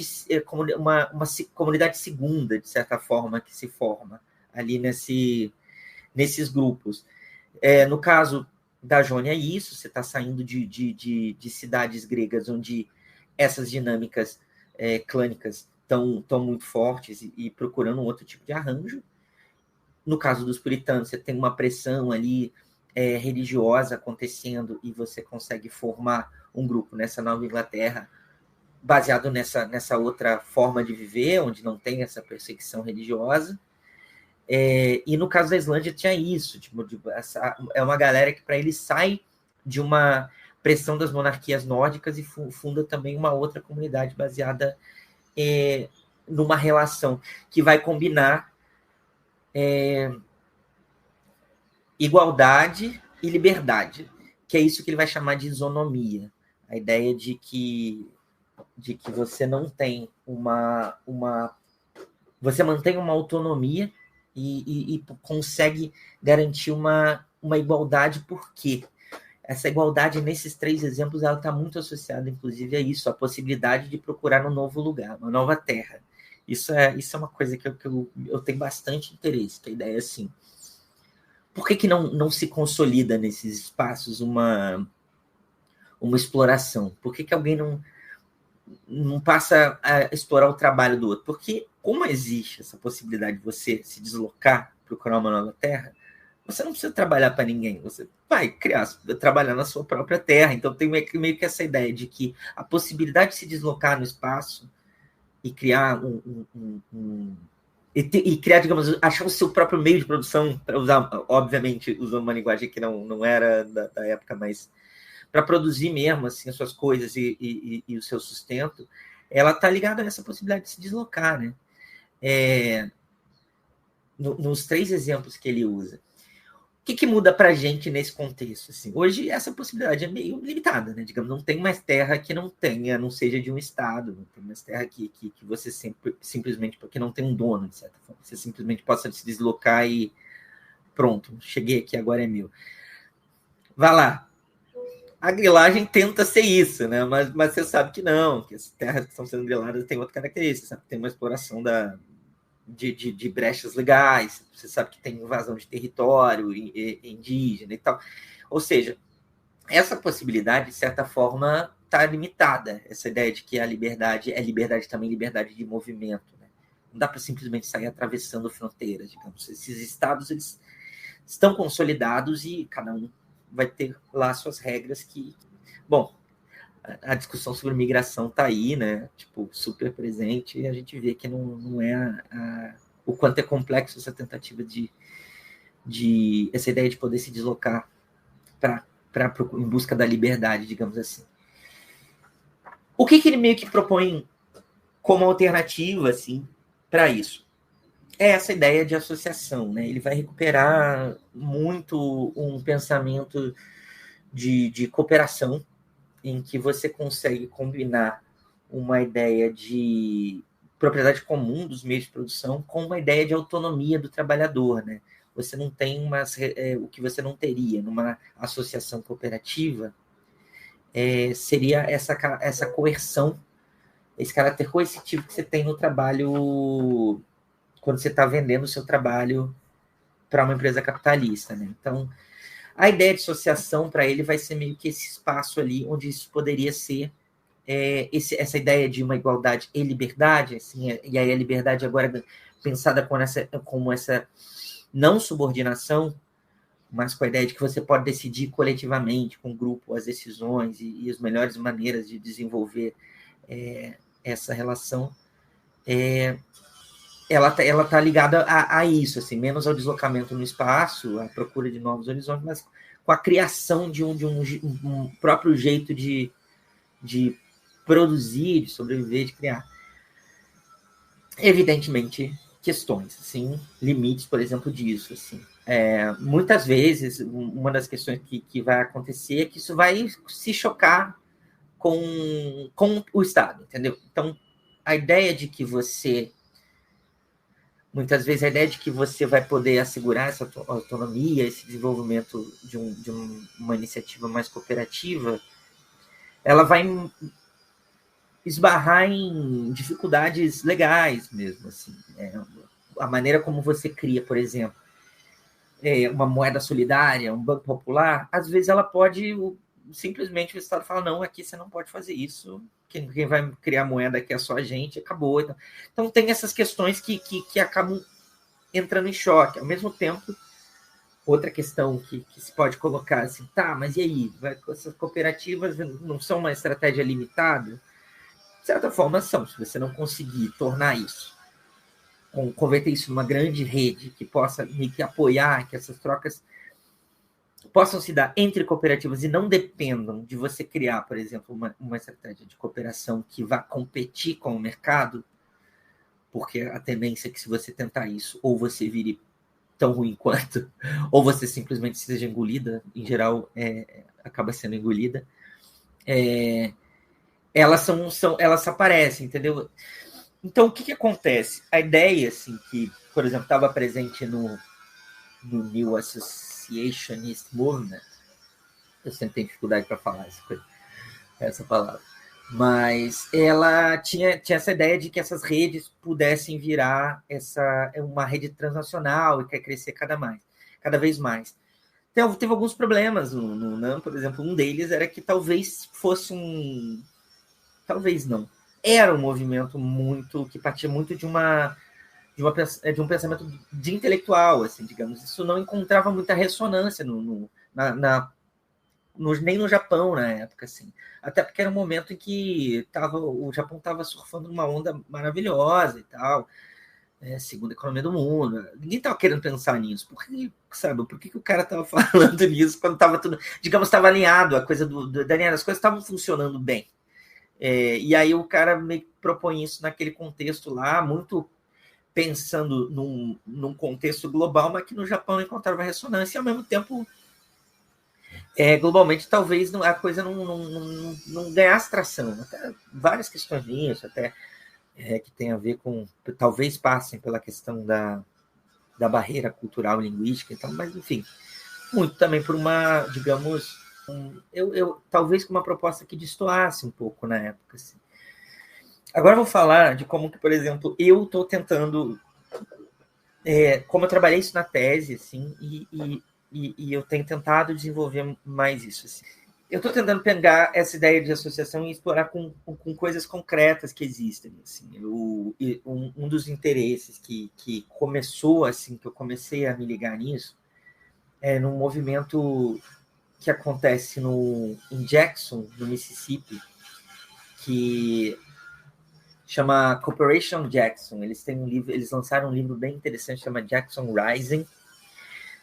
uma comunidade segunda, de certa forma, que se forma ali nesses grupos. No caso da Jônia, é isso, você está saindo de cidades gregas onde essas dinâmicas clânicas estão muito fortes e procurando um outro tipo de arranjo. No caso dos puritanos, você tem uma pressão ali religiosa acontecendo e você consegue formar um grupo nessa Nova Inglaterra baseado nessa outra forma de viver, onde não tem essa perseguição religiosa. E no caso da Islândia tinha isso, é uma galera que para ele sai de uma pressão das monarquias nórdicas e funda também uma outra comunidade baseada numa relação que vai combinar igualdade e liberdade, que é isso que ele vai chamar de isonomia. A ideia de que você não tem você mantém uma autonomia e consegue garantir uma igualdade, porque essa igualdade, nesses três exemplos, ela está muito associada, inclusive, a isso, a possibilidade de procurar um novo lugar, uma nova terra. Isso é uma coisa que eu tenho bastante interesse, que a ideia é assim, por que não se consolida nesses espaços uma exploração? Por que alguém não passa a explorar o trabalho do outro? Porque, como existe essa possibilidade de você se deslocar, procurar uma nova terra, você não precisa trabalhar para ninguém, você vai trabalhar na sua própria terra. Então tem meio que essa ideia de que a possibilidade de se deslocar no espaço e criar e criar, digamos, achar o seu próprio meio de produção, para usar, obviamente, usando uma linguagem que não era da época, mas para produzir mesmo assim, as suas coisas e o seu sustento, ela está ligada a essa possibilidade de se deslocar, né? Nos três exemplos que ele usa. O que muda para a gente nesse contexto? Assim? Hoje, essa possibilidade é meio limitada, né? Digamos, não tem mais terra que não seja de um estado, não tem mais terra que você simplesmente, porque não tem um dono, de certa forma, você simplesmente possa se deslocar e pronto, cheguei aqui, agora é meu. Vá lá. A grilagem tenta ser isso, né? Mas você sabe que não, que as terras que estão sendo griladas têm outra característica, sabe? Tem uma exploração de brechas legais, você sabe que tem invasão de território indígena e tal. Ou seja, essa possibilidade, de certa forma, está limitada. Essa ideia de que a liberdade é liberdade também, liberdade de movimento. Né? Não dá para simplesmente sair atravessando fronteiras, digamos. Esses estados eles estão consolidados e cada um vai ter lá suas regras que... Bom, a discussão sobre migração está aí, né? Tipo, super presente, e a gente vê que não é o quanto é complexo essa tentativa de essa ideia de poder se deslocar em busca da liberdade, digamos assim. O que ele meio que propõe como alternativa, assim, para isso? É essa ideia de associação, né? Ele vai recuperar muito um pensamento de cooperação, em que você consegue combinar uma ideia de propriedade comum dos meios de produção com uma ideia de autonomia do trabalhador, né? Você não tem o que você não teria numa associação cooperativa, seria essa coerção, esse caráter coercitivo que você tem no trabalho quando você está vendendo o seu trabalho para uma empresa capitalista, né? Então, a ideia de associação para ele vai ser meio que esse espaço ali onde isso poderia ser essa ideia de uma igualdade e liberdade, assim, e aí a liberdade agora pensada como essa não subordinação, mas com a ideia de que você pode decidir coletivamente, com o grupo, as decisões e as melhores maneiras de desenvolver essa relação, ela tá ligada a isso, assim, menos ao deslocamento no espaço, à procura de novos horizontes, mas com a criação de um próprio jeito de produzir, de sobreviver, de criar. Evidentemente, questões, assim, limites, por exemplo, disso, assim. Muitas vezes, uma das questões que vai acontecer é que isso vai se chocar com o Estado, entendeu? Então, a ideia de que você... Muitas vezes, a ideia de que você vai poder assegurar essa autonomia, esse desenvolvimento de uma iniciativa mais cooperativa, ela vai esbarrar em dificuldades legais mesmo, assim. A maneira como você cria, por exemplo, uma moeda solidária, um banco popular, às vezes ela pode, simplesmente o Estado fala, não, aqui você não pode fazer isso, quem vai criar moeda aqui é só a gente, acabou. Então tem essas questões que acabam entrando em choque. Ao mesmo tempo, outra questão que se pode colocar assim, tá, mas e aí? Essas cooperativas não são uma estratégia limitada? De certa forma são, se você não conseguir tornar isso, converter isso numa grande rede que possa que apoiar, que essas trocas possam se dar entre cooperativas e não dependam de você criar, por exemplo, uma estratégia de cooperação que vá competir com o mercado, porque a tendência é que se você tentar isso, ou você vire tão ruim quanto, ou você simplesmente seja engolida, em geral acaba sendo engolida, elas aparecem, entendeu? Então, o que acontece? A ideia, assim, que, por exemplo, estava presente no New Associationist Movement, eu sempre tenho dificuldade para falar essa palavra, mas ela tinha essa ideia de que essas redes pudessem virar uma rede transnacional e quer crescer cada vez mais. Teve alguns problemas no NAM, por exemplo, um deles era que talvez fosse talvez não. Era um movimento que partia muito de um pensamento de intelectual, assim, digamos. Isso não encontrava muita ressonância nem no Japão na época, assim. Até porque era um momento em que o Japão estava surfando numa onda maravilhosa e tal, segunda economia do mundo. Ninguém estava querendo pensar nisso. Por que o cara estava falando nisso quando estava tudo, digamos, estava alinhado, a coisa as coisas estavam funcionando bem. E aí o cara meio que propõe isso naquele contexto lá, muito pensando num contexto global, mas que no Japão encontrava ressonância, e ao mesmo tempo, globalmente, talvez a coisa não ganhasse tração. Até várias questões nisso, até que tem a ver com, talvez passem pela questão da barreira cultural e linguística, então, mas enfim, muito também por uma, digamos, talvez com uma proposta que destoasse um pouco na época. Assim. Agora eu vou falar de como que, por exemplo, eu estou tentando, como eu trabalhei isso na tese, assim, e eu tenho tentado desenvolver mais isso. Assim. Eu estou tentando pegar essa ideia de associação e explorar com coisas concretas que existem. Assim. Um dos interesses que começou, assim, que eu comecei a me ligar nisso, num movimento que acontece em Jackson, no Mississippi, que chama Cooperation Jackson. Eles lançaram um livro bem interessante, chama Jackson Rising.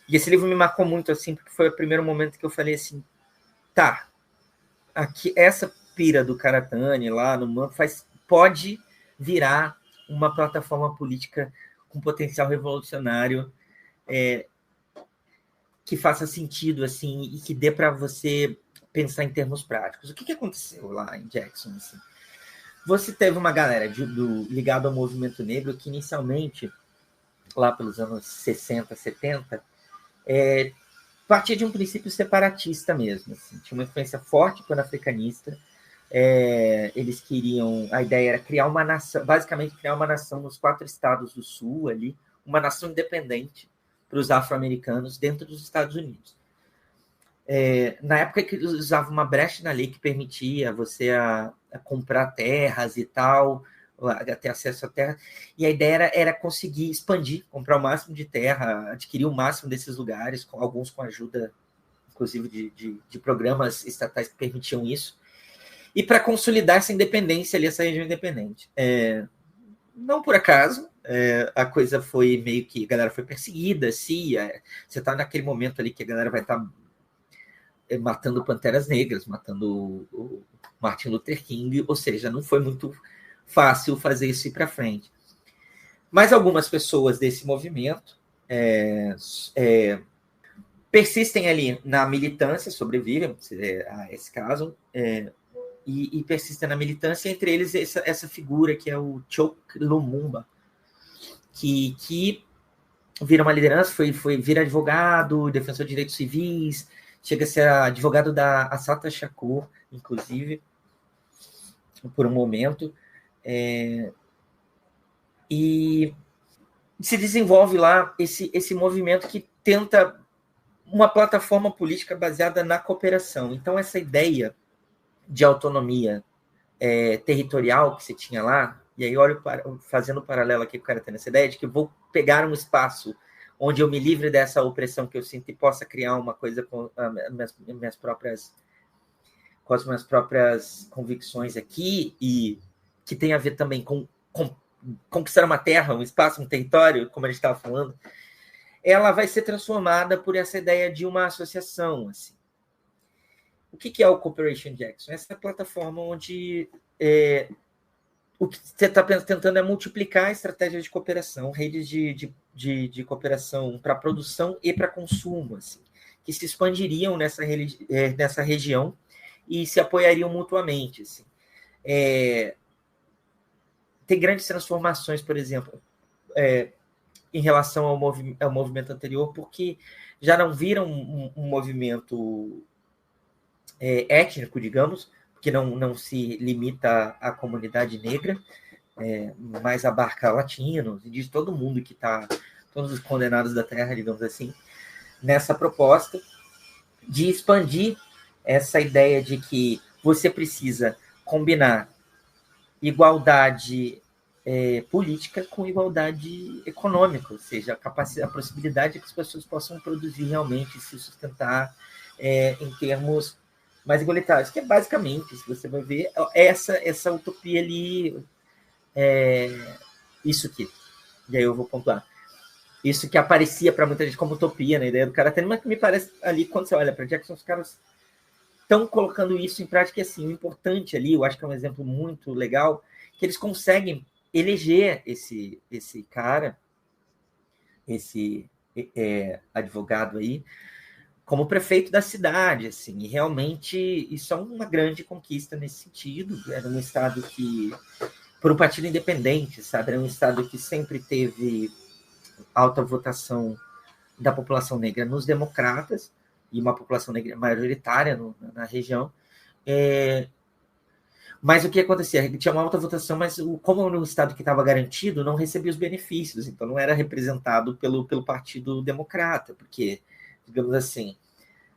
E esse livro me marcou muito, assim, porque foi o primeiro momento que eu falei assim, tá, aqui, essa pira do Karatani lá no mundo pode virar uma plataforma política com potencial revolucionário, que faça sentido, assim, e que dê para você pensar em termos práticos. O que aconteceu lá em Jackson? Assim? Você teve uma galera ligada ao movimento negro que inicialmente, lá pelos anos 60, 70, partia de um princípio separatista mesmo. Assim. Tinha uma influência forte pan-africanista. Eles queriam... A ideia era criar uma nação, basicamente criar uma nação nos 4 estados do sul, ali, uma nação independente para os afro-americanos dentro dos Estados Unidos. na época que eles usavam uma brecha na lei que permitia você a comprar terras e tal, a ter acesso à terra, e a ideia era conseguir expandir, comprar o máximo de terra, adquirir o máximo desses lugares, alguns com ajuda, inclusive, de programas estatais que permitiam isso, e para consolidar essa independência ali, essa região independente. Não por acaso, a coisa foi meio que... A galera foi perseguida, você está naquele momento ali que a galera vai estar matando Panteras Negras, matando o Martin Luther King, ou seja, não foi muito fácil fazer isso ir para frente. Mas algumas pessoas desse movimento persistem ali na militância, sobrevivem a esse caso, e persistem na militância, entre eles essa figura que é o Chokwe Lumumba, que vira uma liderança, vira advogado, defensor de direitos civis, chega a ser advogado da Assata Shakur, inclusive, por um momento, e se desenvolve lá esse movimento que tenta uma plataforma política baseada na cooperação. Então, essa ideia de autonomia territorial que você tinha lá, e aí fazendo um paralelo aqui com o cara tendo essa ideia de que eu vou pegar um espaço onde eu me livre dessa opressão que eu sinto e possa criar uma coisa com as minhas próprias convicções aqui, e que tem a ver também com conquistar uma terra, um espaço, um território, como a gente estava falando, ela vai ser transformada por essa ideia de uma associação. Assim. O que é o Cooperation Jackson? Essa plataforma onde o que você está tentando é multiplicar a estratégia de cooperação, redes de cooperação para produção e para consumo, assim, que se expandiriam nessa região e se apoiariam mutuamente. Assim. Tem grandes transformações, por exemplo, em relação ao movimento anterior, porque já não viram um movimento étnico, digamos, que não se limita à comunidade negra, mas abarca latinos, e de todo mundo que está, todos os condenados da terra, digamos assim, nessa proposta de expandir essa ideia de que você precisa combinar igualdade política com igualdade econômica, ou seja, a possibilidade de que as pessoas possam produzir realmente, se sustentar em termos mais igualitários, que é basicamente, se você vai ver, essa utopia ali, isso aqui, e aí eu vou pontuar, isso que aparecia para muita gente como utopia, na ideia do cara, mas que me parece ali, quando você olha para Jackson, os caras estão colocando isso em prática, assim, o importante ali, eu acho que é um exemplo muito legal, que eles conseguem eleger esse cara, esse advogado aí, como prefeito da cidade, assim, e realmente isso é uma grande conquista nesse sentido. Era um estado que, por um partido independente, sabe, era um estado que sempre teve alta votação da população negra nos democratas, e uma população negra majoritária na região. Mas o que acontecia? Tinha uma alta votação, mas como era um estado que estava garantido, não recebia os benefícios, então não era representado pelo Partido Democrata, porque, digamos assim,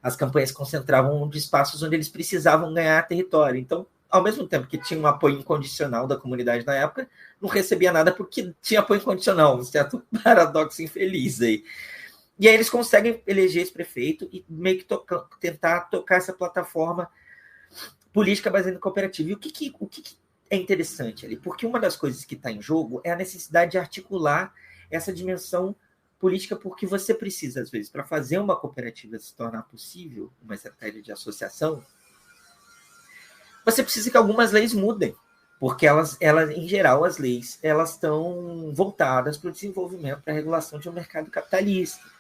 as campanhas concentravam de espaços onde eles precisavam ganhar território. Então, ao mesmo tempo que tinha um apoio incondicional da comunidade na época, não recebia nada porque tinha apoio incondicional, um certo paradoxo infeliz aí. E aí eles conseguem eleger esse prefeito e meio que tentar tocar essa plataforma política baseada em cooperativa. E o que é interessante ali? Porque uma das coisas que está em jogo é a necessidade de articular essa dimensão política, porque você precisa, às vezes, para fazer uma cooperativa se tornar possível, uma estratégia de associação, você precisa que algumas leis mudem, porque elas em geral, as leis, elas estão voltadas para o desenvolvimento, para a regulação de um mercado capitalista.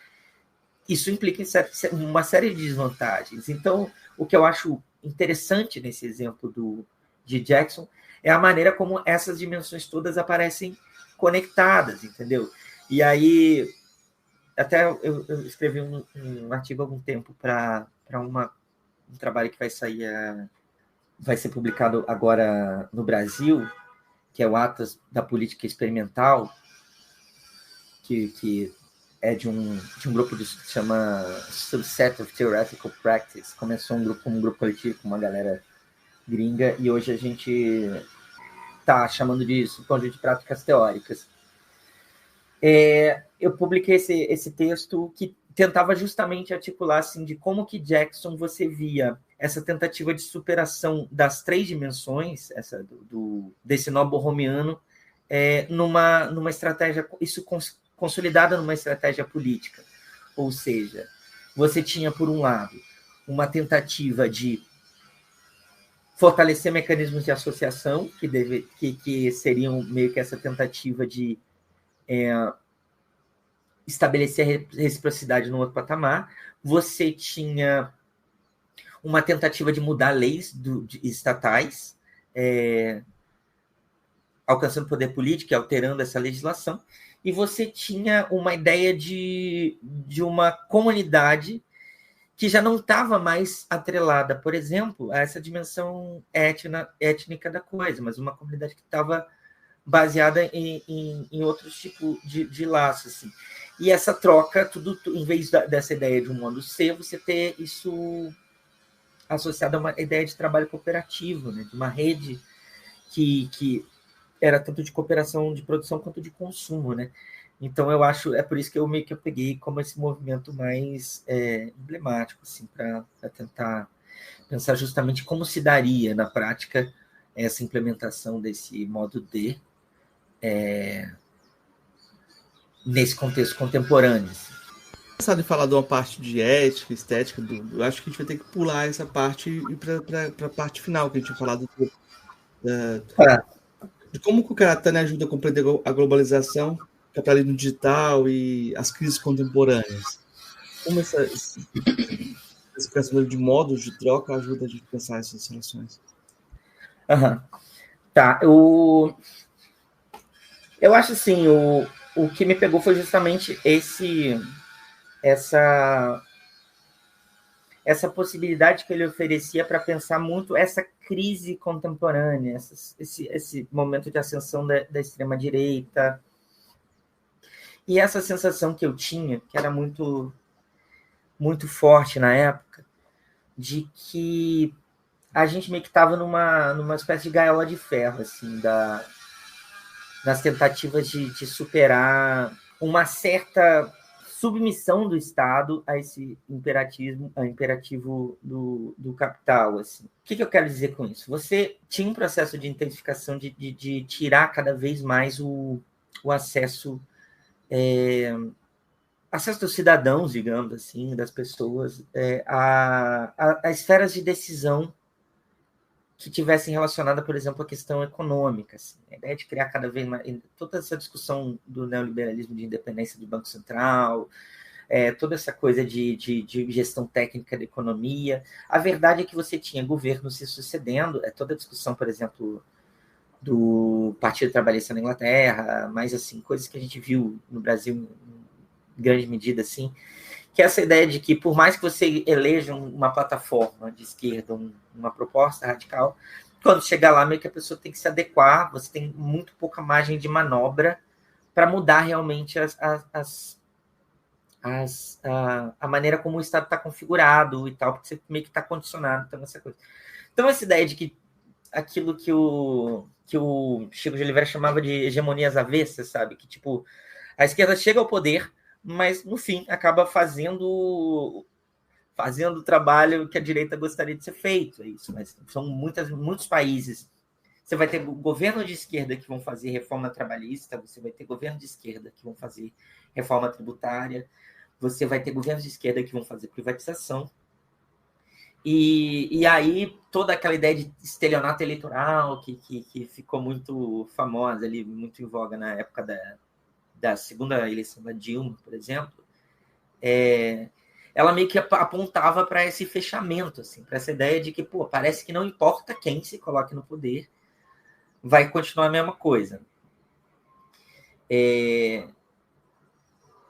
Isso implica uma série de desvantagens. Então, o que eu acho interessante nesse exemplo de Jackson é a maneira como essas dimensões todas aparecem conectadas, entendeu? E aí, até eu escrevi um artigo há algum tempo para um trabalho que vai ser publicado agora no Brasil, que é o Atlas da Política Experimental, que é de um grupo que se chama Subset of Theoretical Practice. Começou um grupo coletivo com uma galera gringa, e hoje a gente está chamando disso conjunto de práticas teóricas. Eu publiquei esse texto que tentava justamente articular assim, de como que Jackson você via essa tentativa de superação das 3 dimensões, essa desse nó borromiano, numa estratégia, isso consolidada numa estratégia política. Ou seja, você tinha, por um lado, uma tentativa de fortalecer mecanismos de associação, que seriam meio que essa tentativa de estabelecer a reciprocidade no outro patamar. Você tinha uma tentativa de mudar leis estatais, alcançando poder político e alterando essa legislação, e você tinha uma ideia de uma comunidade que já não estava mais atrelada, por exemplo, a essa dimensão étnica da coisa, mas uma comunidade que estava baseada em outros tipos de laços. Assim. E essa troca, tudo em vez dessa ideia de um mundo ser, você ter isso associado a uma ideia de trabalho cooperativo, né? De uma rede que era tanto de cooperação de produção quanto de consumo, né? Então, eu acho, é por isso que eu meio que peguei como esse movimento mais emblemático, assim, para tentar pensar justamente como se daria na prática essa implementação desse modo D nesse contexto contemporâneo. Assim. Pensado em falar de uma parte de ética, estética, eu acho que a gente vai ter que pular essa parte e ir para a parte final, que a gente tinha falado de como que o Karatana ajuda a compreender a globalização, o capitalismo digital e as crises contemporâneas. Como esse pensamento de modos de troca ajuda a gente a pensar essas relações? Tá, eu acho assim, o que me pegou foi justamente essa possibilidade que ele oferecia para pensar muito essa crise contemporânea, esse momento de ascensão da extrema-direita. E essa sensação que eu tinha, que era muito, muito forte na época, de que a gente meio que estava numa espécie de gaiola de ferro, assim, nas tentativas de superar uma certa submissão do Estado a esse imperativo do capital. Assim. O que eu quero dizer com isso? Você tinha um processo de intensificação de tirar cada vez mais o acesso dos cidadãos, digamos assim, das pessoas, a esferas de decisão que tivessem relacionada, por exemplo, à questão econômica. Assim. A ideia de criar cada vez mais... Toda essa discussão do neoliberalismo de independência do Banco Central, toda essa coisa de gestão técnica da economia. A verdade é que você tinha governos se sucedendo, toda a discussão, por exemplo, do Partido Trabalhista na Inglaterra, mas assim, coisas que a gente viu no Brasil em grande medida, assim, que é essa ideia de que, por mais que você eleja uma plataforma de esquerda, uma proposta radical, quando chegar lá, meio que a pessoa tem que se adequar, você tem muito pouca margem de manobra para mudar realmente a maneira como o Estado está configurado e tal, porque você meio que está condicionado. Então, essa ideia de que aquilo que o Chico de Oliveira chamava de hegemonias avessas, sabe? Que, tipo, a esquerda chega ao poder, mas, no fim, acaba fazendo o trabalho que a direita gostaria de ser feito. É isso, mas são muitos países. Você vai ter governo de esquerda que vão fazer reforma trabalhista, você vai ter governo de esquerda que vão fazer reforma tributária, você vai ter governos de esquerda que vão fazer privatização. E aí, toda aquela ideia de estelionato eleitoral que ficou muito famosa ali, muito em voga na época da segunda eleição da Dilma, por exemplo, ela meio que apontava para esse fechamento, assim, para essa ideia de que, parece que não importa quem se coloque no poder, vai continuar a mesma coisa.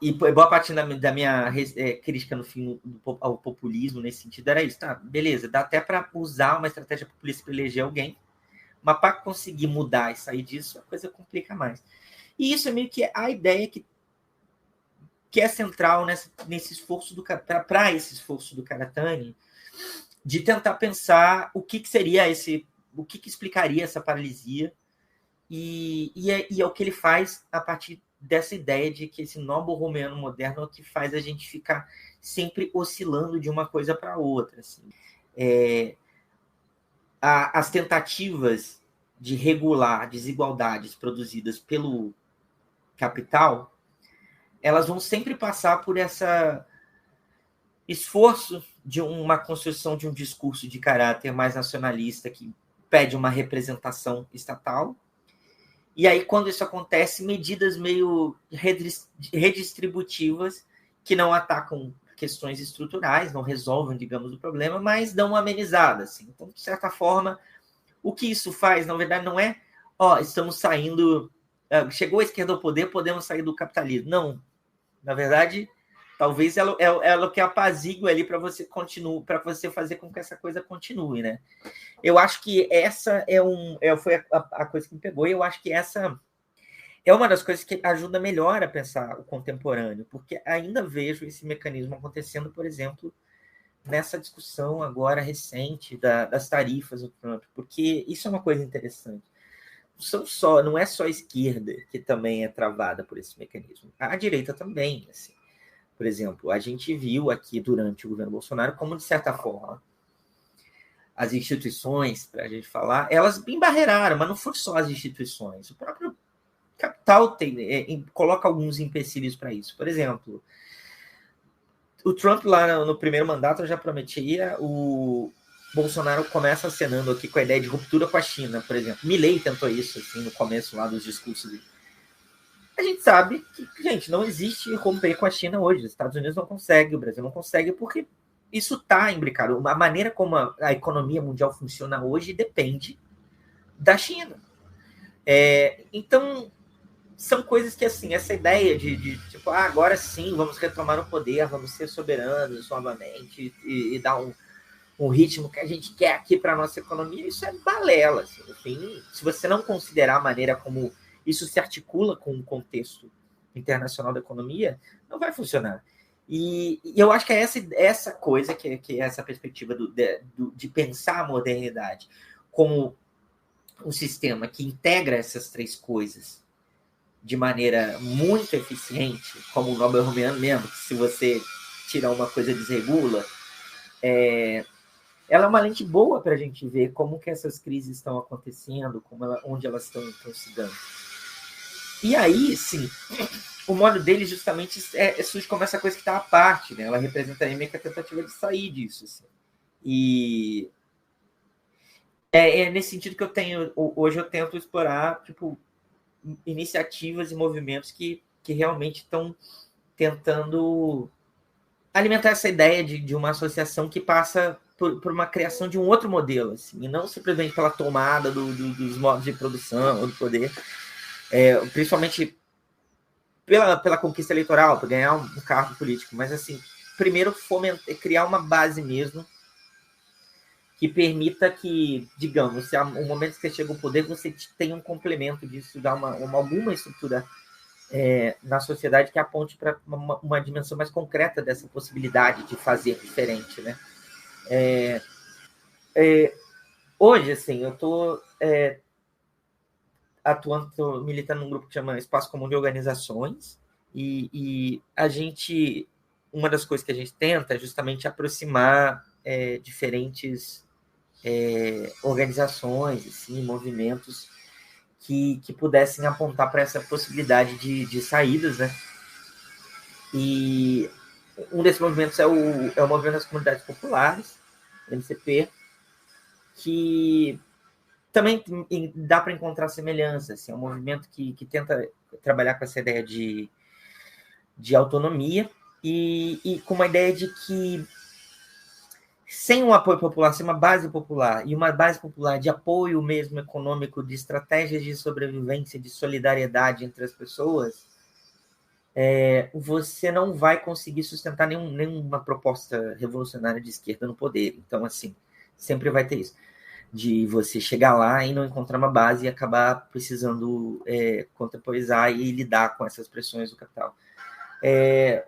E boa parte da minha crítica, no fim, ao populismo, nesse sentido, era isso. Tá, beleza, dá até para usar uma estratégia populista para eleger alguém, mas para conseguir mudar e sair disso, a coisa complica mais. E isso é meio que a ideia que que é central nesse esforço para esse esforço do Karatani, de tentar pensar o que seria o que explicaria essa paralisia, e é o que ele faz a partir dessa ideia de que esse nó borromeano moderno é o que faz a gente ficar sempre oscilando de uma coisa para outra. Assim. As tentativas de regular desigualdades produzidas pelo capital, elas vão sempre passar por esse esforço de uma construção de um discurso de caráter mais nacionalista que pede uma representação estatal. E aí, quando isso acontece, medidas meio redistributivas que não atacam questões estruturais, não resolvem, digamos, o problema, mas dão uma amenizada. Assim. Então, de certa forma, o que isso faz, na verdade, não é estamos saindo, chegou a esquerda ao poder, podemos sair do capitalismo. Não. Na verdade, talvez ela que apazigua ali para você fazer com que essa coisa continue, né? Eu acho que essa foi a coisa que me pegou, e eu acho que essa é uma das coisas que ajuda melhor a pensar o contemporâneo, porque ainda vejo esse mecanismo acontecendo, por exemplo, nessa discussão agora recente das tarifas do Trump, porque isso é uma coisa interessante. Não é só a esquerda que também é travada por esse mecanismo, a direita também. Assim. Por exemplo, a gente viu aqui durante o governo Bolsonaro como, de certa forma, as instituições, para a gente falar, elas embarreiraram, mas não foram só as instituições. O próprio capital coloca alguns empecilhos para isso. Por exemplo, o Trump lá no primeiro mandato já prometia, o Bolsonaro começa acenando aqui com a ideia de ruptura com a China, por exemplo. Milei tentou isso assim, no começo lá dos discursos. A gente sabe que, gente, não existe romper com a China hoje. Os Estados Unidos não conseguem, o Brasil não consegue, porque isso está imbricado. A maneira como a economia mundial funciona hoje depende da China. Então, são coisas que, assim, essa ideia de tipo, agora sim, vamos retomar o poder, vamos ser soberanos novamente e dar um ritmo que a gente quer aqui para a nossa economia, isso é balela. Assim, enfim, se você não considerar a maneira como isso se articula com o contexto internacional da economia, não vai funcionar. E eu acho que é essa coisa, que é essa perspectiva de pensar a modernidade como um sistema que integra essas três coisas de maneira muito eficiente, como o Nobel Romeano mesmo, que se você tirar uma coisa desregula, ela é uma lente boa para a gente ver como que essas crises estão acontecendo, onde elas estão se dando. E aí, sim, o modo dele justamente surge como essa coisa que está à parte, né? Ela representaria meio que a tentativa de sair disso. Assim. E é nesse sentido que hoje eu tento explorar, tipo, iniciativas e movimentos que realmente estão tentando alimentar essa ideia de uma associação que passa por uma criação de um outro modelo, assim, e não simplesmente pela tomada dos modos de produção ou do poder, principalmente pela conquista eleitoral, para ganhar um cargo político, mas assim, primeiro criar uma base mesmo que permita que, digamos, se no momento que você chega ao poder, você tenha um complemento disso, dar alguma estrutura na sociedade que aponte para uma dimensão mais concreta dessa possibilidade de fazer diferente, né? Hoje, assim, eu estou estou militando num grupo que chama Espaço Comum de Organizações, e uma das coisas que a gente tenta é justamente aproximar diferentes organizações, assim, movimentos que pudessem apontar para essa possibilidade de saídas, né? E um desses movimentos é o Movimento das Comunidades Populares, MCP, que também dá para encontrar semelhanças. Assim, é um movimento que tenta trabalhar com essa ideia de autonomia e com uma ideia de que sem um apoio popular, sem uma base popular, e uma base popular de apoio mesmo econômico, de estratégias de sobrevivência, de solidariedade entre as pessoas, você não vai conseguir sustentar nenhuma proposta revolucionária de esquerda no poder. Então, assim, sempre vai ter isso, de você chegar lá e não encontrar uma base e acabar precisando contemporizar e lidar com essas pressões do capital.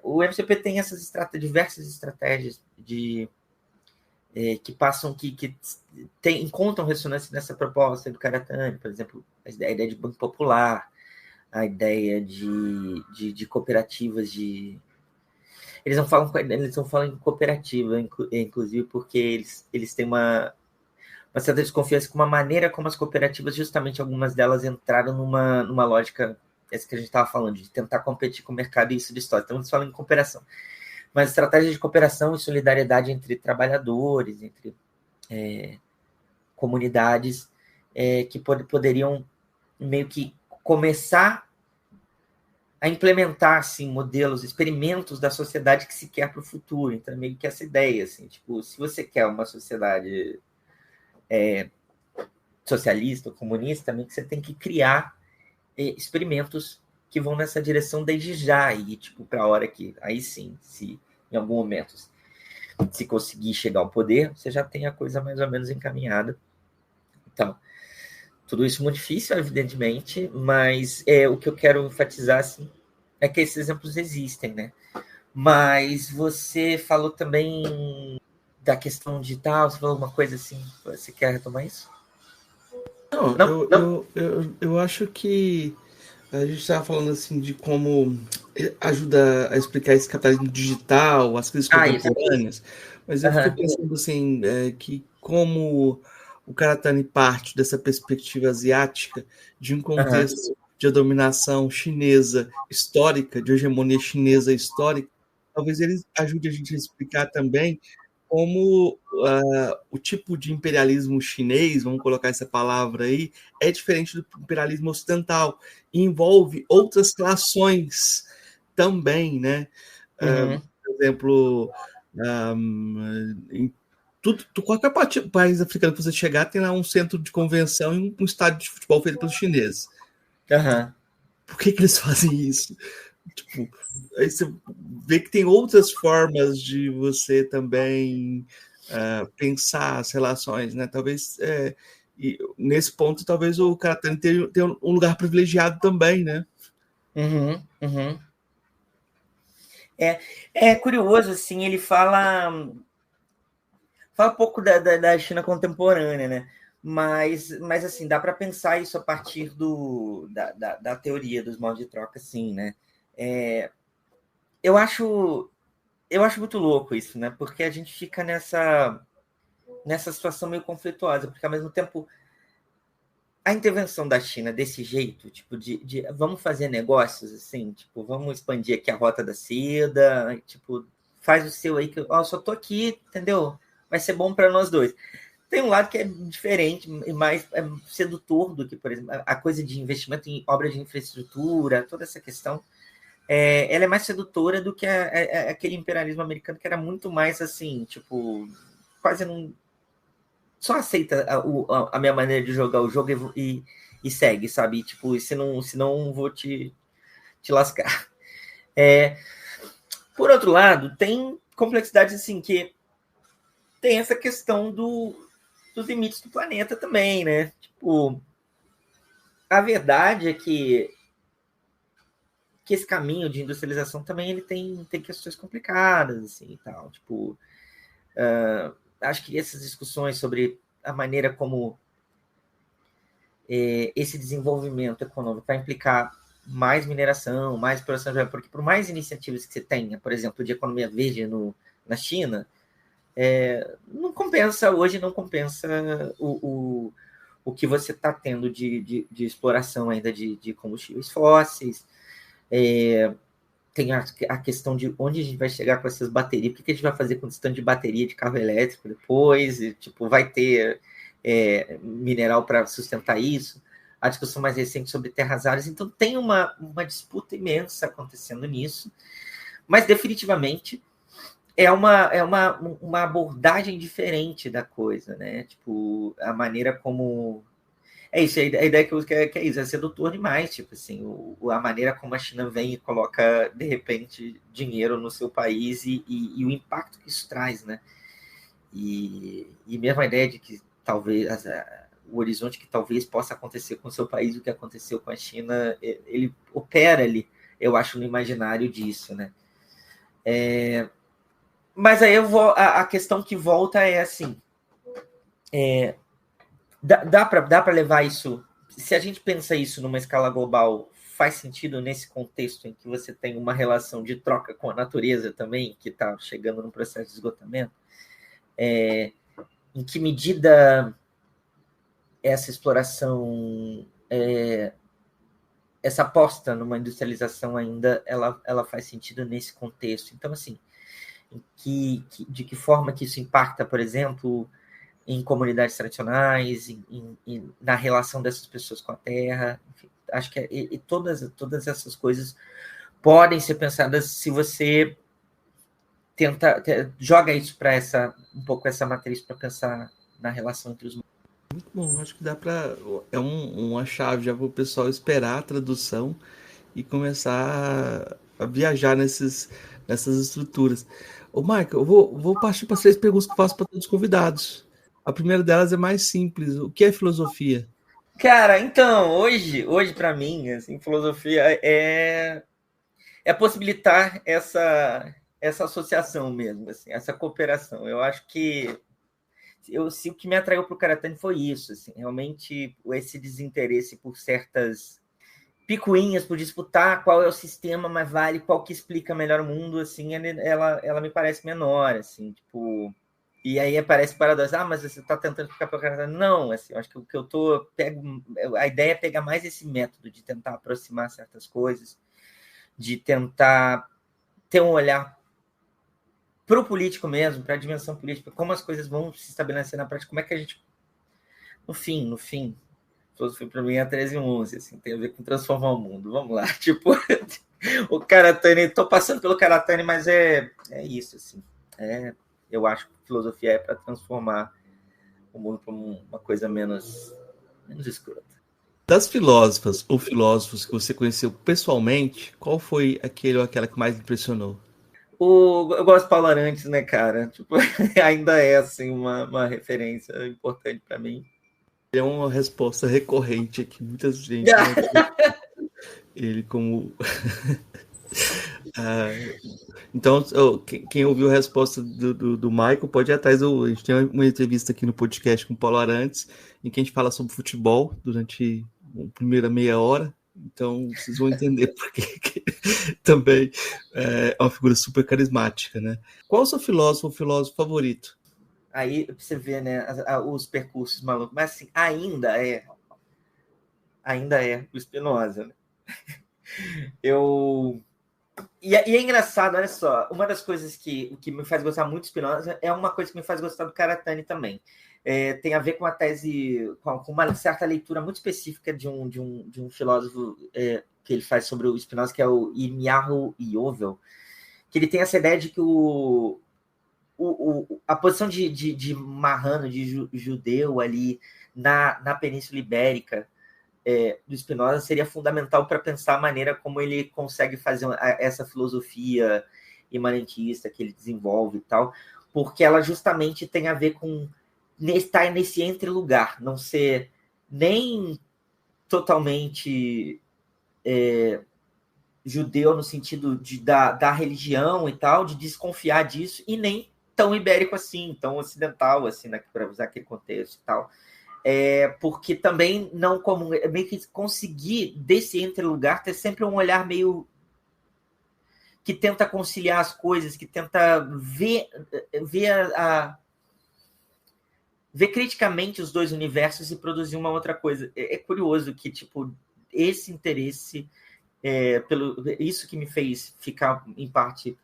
O MCP tem essas diversas estratégias que passam, que encontram ressonância nessa proposta do Karatani, por exemplo, a ideia de banco popular, a ideia de cooperativas Eles não falam em cooperativa, inclusive, porque eles têm uma certa desconfiança com uma maneira como as cooperativas, justamente algumas delas entraram numa lógica, essa que a gente estava falando, de tentar competir com o mercado e isso de história. Então, eles falam em cooperação. Mas estratégia de cooperação e solidariedade entre trabalhadores, entre comunidades, que poderiam meio que começar a implementar assim, modelos, experimentos da sociedade que se quer para o futuro. Então, meio que essa ideia, assim, tipo, se você quer uma sociedade socialista ou comunista, também que você tem que criar experimentos que vão nessa direção desde já, e tipo, para a hora que, aí sim, se em algum momento se conseguir chegar ao poder, você já tem a coisa mais ou menos encaminhada. Então, tudo isso muito difícil, evidentemente, mas o que eu quero enfatizar assim, é que esses exemplos existem, né? Mas você falou também da questão digital, você falou uma coisa assim, você quer retomar isso? Não, eu acho que a gente estava falando assim de como ajuda a explicar esse capitalismo digital, as crises contemporâneas, mas eu fiquei pensando assim, que como o Karatani parte dessa perspectiva asiática de um contexto de dominação chinesa histórica, de hegemonia chinesa histórica, talvez ele ajude a gente a explicar também como o tipo de imperialismo chinês, vamos colocar essa palavra aí, é diferente do imperialismo ocidental, e envolve outras relações também, né? Por exemplo, em qualquer país africano que você chegar, tem lá um centro de convenção e um estádio de futebol feito pelos chineses. Por que eles fazem isso? Tipo, aí você vê que tem outras formas de você também pensar as relações, né? Talvez e nesse ponto, talvez o Karatani tenha um lugar privilegiado também, né? É curioso, assim, ele fala um pouco da China contemporânea, né? Mas assim, dá para pensar isso a partir da teoria dos modos de troca, assim, né? Eu acho muito louco isso, né? Porque a gente fica nessa situação meio conflituosa, porque ao mesmo tempo a intervenção da China desse jeito, tipo, de vamos fazer negócios assim, tipo, vamos expandir aqui a rota da seda, tipo, faz o seu aí que eu só tô aqui, entendeu? Vai ser bom para nós dois. Tem um lado que é diferente e mais sedutor do que, por exemplo, a coisa de investimento em obras de infraestrutura, toda essa questão, ela é mais sedutora do que aquele imperialismo americano que era muito mais assim, tipo, quase não só aceita a minha maneira de jogar o jogo e segue, sabe? Tipo, se não vou te lascar. Por outro lado, tem complexidades assim que tem essa questão dos limites do planeta também, né? Tipo, a verdade é que esse caminho de industrialização também ele tem questões complicadas assim e tal. Tipo, acho que essas discussões sobre a maneira como esse desenvolvimento econômico vai implicar mais mineração, mais produção de porque por mais iniciativas que você tenha, por exemplo, de economia verde na China, não compensa o que você está tendo de exploração ainda de combustíveis fósseis. Tem a questão de onde a gente vai chegar com essas baterias, o que a gente vai fazer com o stand de bateria de carro elétrico depois, e, tipo, vai ter mineral para sustentar isso, a discussão mais recente sobre terras raras, então tem uma disputa imensa acontecendo nisso, mas definitivamente é uma abordagem diferente da coisa, né? Tipo, a maneira como isso, a ideia que eu quero que é isso, é sedutor demais, tipo assim, a maneira como a China vem e coloca, de repente, dinheiro no seu país e o impacto que isso traz, né? E mesmo a ideia de que talvez o horizonte que talvez possa acontecer com o seu país, o que aconteceu com a China, ele opera ali, eu acho, no imaginário disso, né? Mas aí a questão que volta é assim, dá para levar isso, se a gente pensa isso numa escala global, faz sentido nesse contexto em que você tem uma relação de troca com a natureza também, que está chegando num processo de esgotamento? Em que medida essa exploração, essa aposta numa industrialização ainda, ela faz sentido nesse contexto? Então, assim, de que forma que isso impacta, por exemplo, em comunidades tradicionais, na relação dessas pessoas com a terra? Enfim, acho que todas essas coisas podem ser pensadas se você joga isso para um pouco essa matriz para pensar na relação entre os mundos. Muito bom, acho que dá para uma chave já para o pessoal esperar a tradução e começar a viajar nessas estruturas. Ô, Michael, eu vou partir para 3 perguntas que eu faço para todos os convidados. A primeira delas é mais simples. O que é filosofia? Cara, então, hoje para mim, assim, filosofia é possibilitar essa associação mesmo, assim, essa cooperação. Eu acho que o que me atraiu para o Karatani foi isso, assim, realmente esse desinteresse por certas picuinhas, por disputar qual é o sistema mais vale, qual que explica melhor o mundo, assim, ela me parece menor, assim, tipo... E aí parece paradoxo, mas você está tentando ficar pelo Karatani. Não, assim, eu acho que o que a ideia é pegar mais esse método de tentar aproximar certas coisas, de tentar ter um olhar para o político mesmo, para a dimensão política, como as coisas vão se estabelecer na prática, como é que a gente, no fim, filosofia para mim é 1311, assim, tem a ver com transformar o mundo. Vamos lá, tipo, o Karatani, tô passando pelo Karatani, mas é isso, assim, eu acho que filosofia é para transformar o mundo para uma coisa menos escrota. Das filósofas ou filósofos que você conheceu pessoalmente, qual foi aquele ou aquela que mais impressionou? Eu gosto de Paulo Arantes, né, cara? Tipo, ainda é, assim, uma referência importante para mim. É uma resposta recorrente aqui. Muita gente ele como... Então, quem ouviu a resposta do Michael pode ir atrás. A gente tem uma entrevista aqui no podcast com o Paulo Arantes, em que a gente fala sobre futebol durante a primeira meia hora. Então, vocês vão entender porque também é uma figura super carismática, né? Qual o seu filósofo favorito? Aí você vê, né, os percursos malucos. Mas, assim, ainda é o Spinoza, né? E é engraçado, olha só, uma das coisas que me faz gostar muito do Spinoza é uma coisa que me faz gostar do Karatani também. Tem a ver com a tese, com uma certa leitura muito específica de um filósofo que ele faz sobre o Spinoza, que é o Irmiyahu Yovel, que ele tem essa ideia de que a posição de marrano, de judeu ali na Península Ibérica, do Spinoza seria fundamental para pensar a maneira como ele consegue fazer essa filosofia imanentista que ele desenvolve e tal, porque ela justamente tem a ver com estar nesse entre-lugar, não ser nem totalmente judeu no sentido da religião e tal, de desconfiar disso, e nem tão ibérico assim, tão ocidental, assim, né, para usar aquele contexto e tal. Porque também não comum, meio que conseguir desse entre-lugar ter sempre um olhar meio que tenta conciliar as coisas, que tenta ver criticamente os dois universos e produzir uma outra coisa. É curioso que, tipo, esse interesse, isso que me fez ficar, em parte,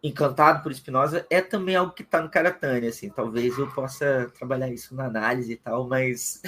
encantado por Spinoza, é também algo que está no Karatani, assim, talvez eu possa trabalhar isso na análise e tal, mas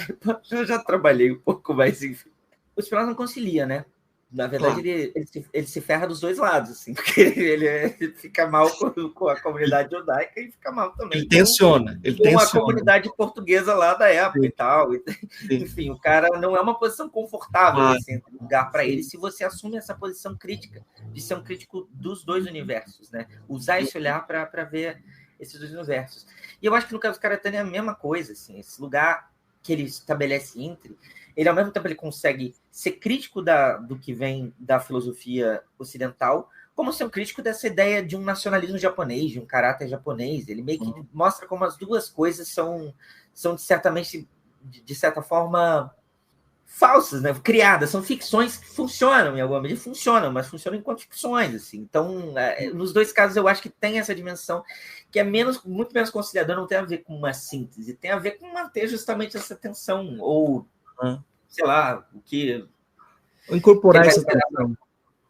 eu já trabalhei um pouco, mas enfim. O Spinoza não concilia, né? Na verdade, claro. ele se ferra dos dois lados, assim, porque ele fica mal com a comunidade judaica e fica mal também ele tensiona com a comunidade portuguesa lá da época. Sim. E tal. Sim. Enfim, o cara não é uma posição confortável esse lugar para ele se você assume essa posição crítica, de ser um crítico dos dois universos, né? Usar esse olhar para ver esses dois universos. E eu acho que no caso do Karatani é a mesma coisa, assim, esse lugar que ele estabelece entre, ele ao mesmo tempo ele consegue ser crítico do que vem da filosofia ocidental, como ser um crítico dessa ideia de um nacionalismo japonês, de um caráter japonês. Ele meio que mostra como as duas coisas são de certa forma, falsas, né? Criadas, são ficções que funcionam em alguma medida, mas funcionam enquanto ficções, assim. Então, nos dois casos, eu acho que tem essa dimensão que é muito menos conciliadora, não tem a ver com uma síntese, tem a ver com manter justamente essa tensão, ou, sei lá, o que... Incorporar essa tensão.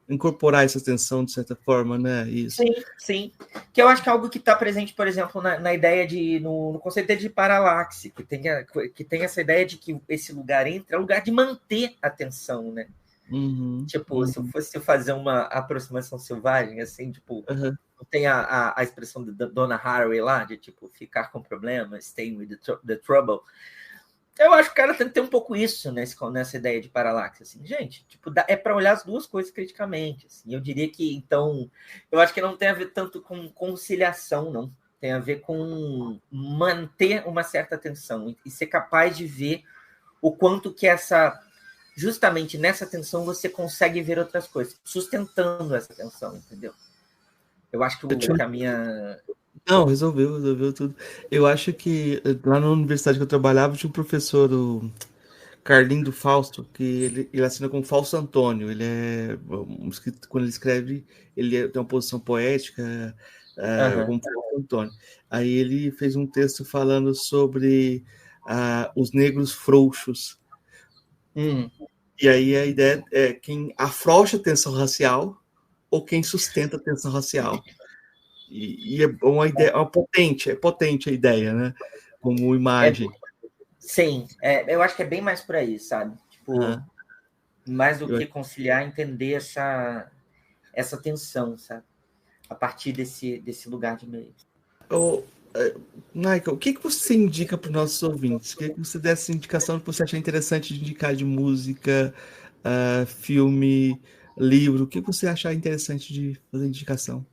Incorporar essa tensão, de certa forma, né? Isso. Sim. Que eu acho que é algo que está presente, por exemplo, na ideia no conceito de paralaxe, que tem essa ideia de que esse lugar é um lugar de manter a tensão, né? Se eu fosse fazer uma aproximação selvagem, assim, tipo, tem a expressão da Donna Haraway lá, de, tipo, ficar com problemas, staying with the trouble. Eu acho que o cara tem que ter um pouco isso nessa ideia de paralaxe, assim, gente, tipo, é para olhar as duas coisas criticamente, assim. Eu diria que, então, eu acho que não tem a ver tanto com conciliação, não, tem a ver com manter uma certa tensão e ser capaz de ver o quanto que justamente nessa tensão você consegue ver outras coisas, sustentando essa tensão, entendeu? Eu acho que a minha... Não, resolveu tudo. Eu acho que lá na universidade que eu trabalhava tinha um professor, o Carlinho do Fausto, que ele assina como Fausto Antônio. Ele quando ele escreve, tem uma posição poética, como Fausto Antônio. Aí ele fez um texto falando sobre os negros frouxos. E aí a ideia é quem afrouxa a tensão racial ou quem sustenta a tensão racial. E é uma ideia, é potente a ideia, né? Como imagem. Sim, eu acho que é bem mais por aí, sabe? Tipo, mais do que conciliar, entender essa tensão, sabe? A partir desse lugar de meio. Michael, o que você indica para os nossos ouvintes? O que você der essa indicação que você achar interessante de indicar de música, filme, livro? O que você achar interessante de fazer indicação?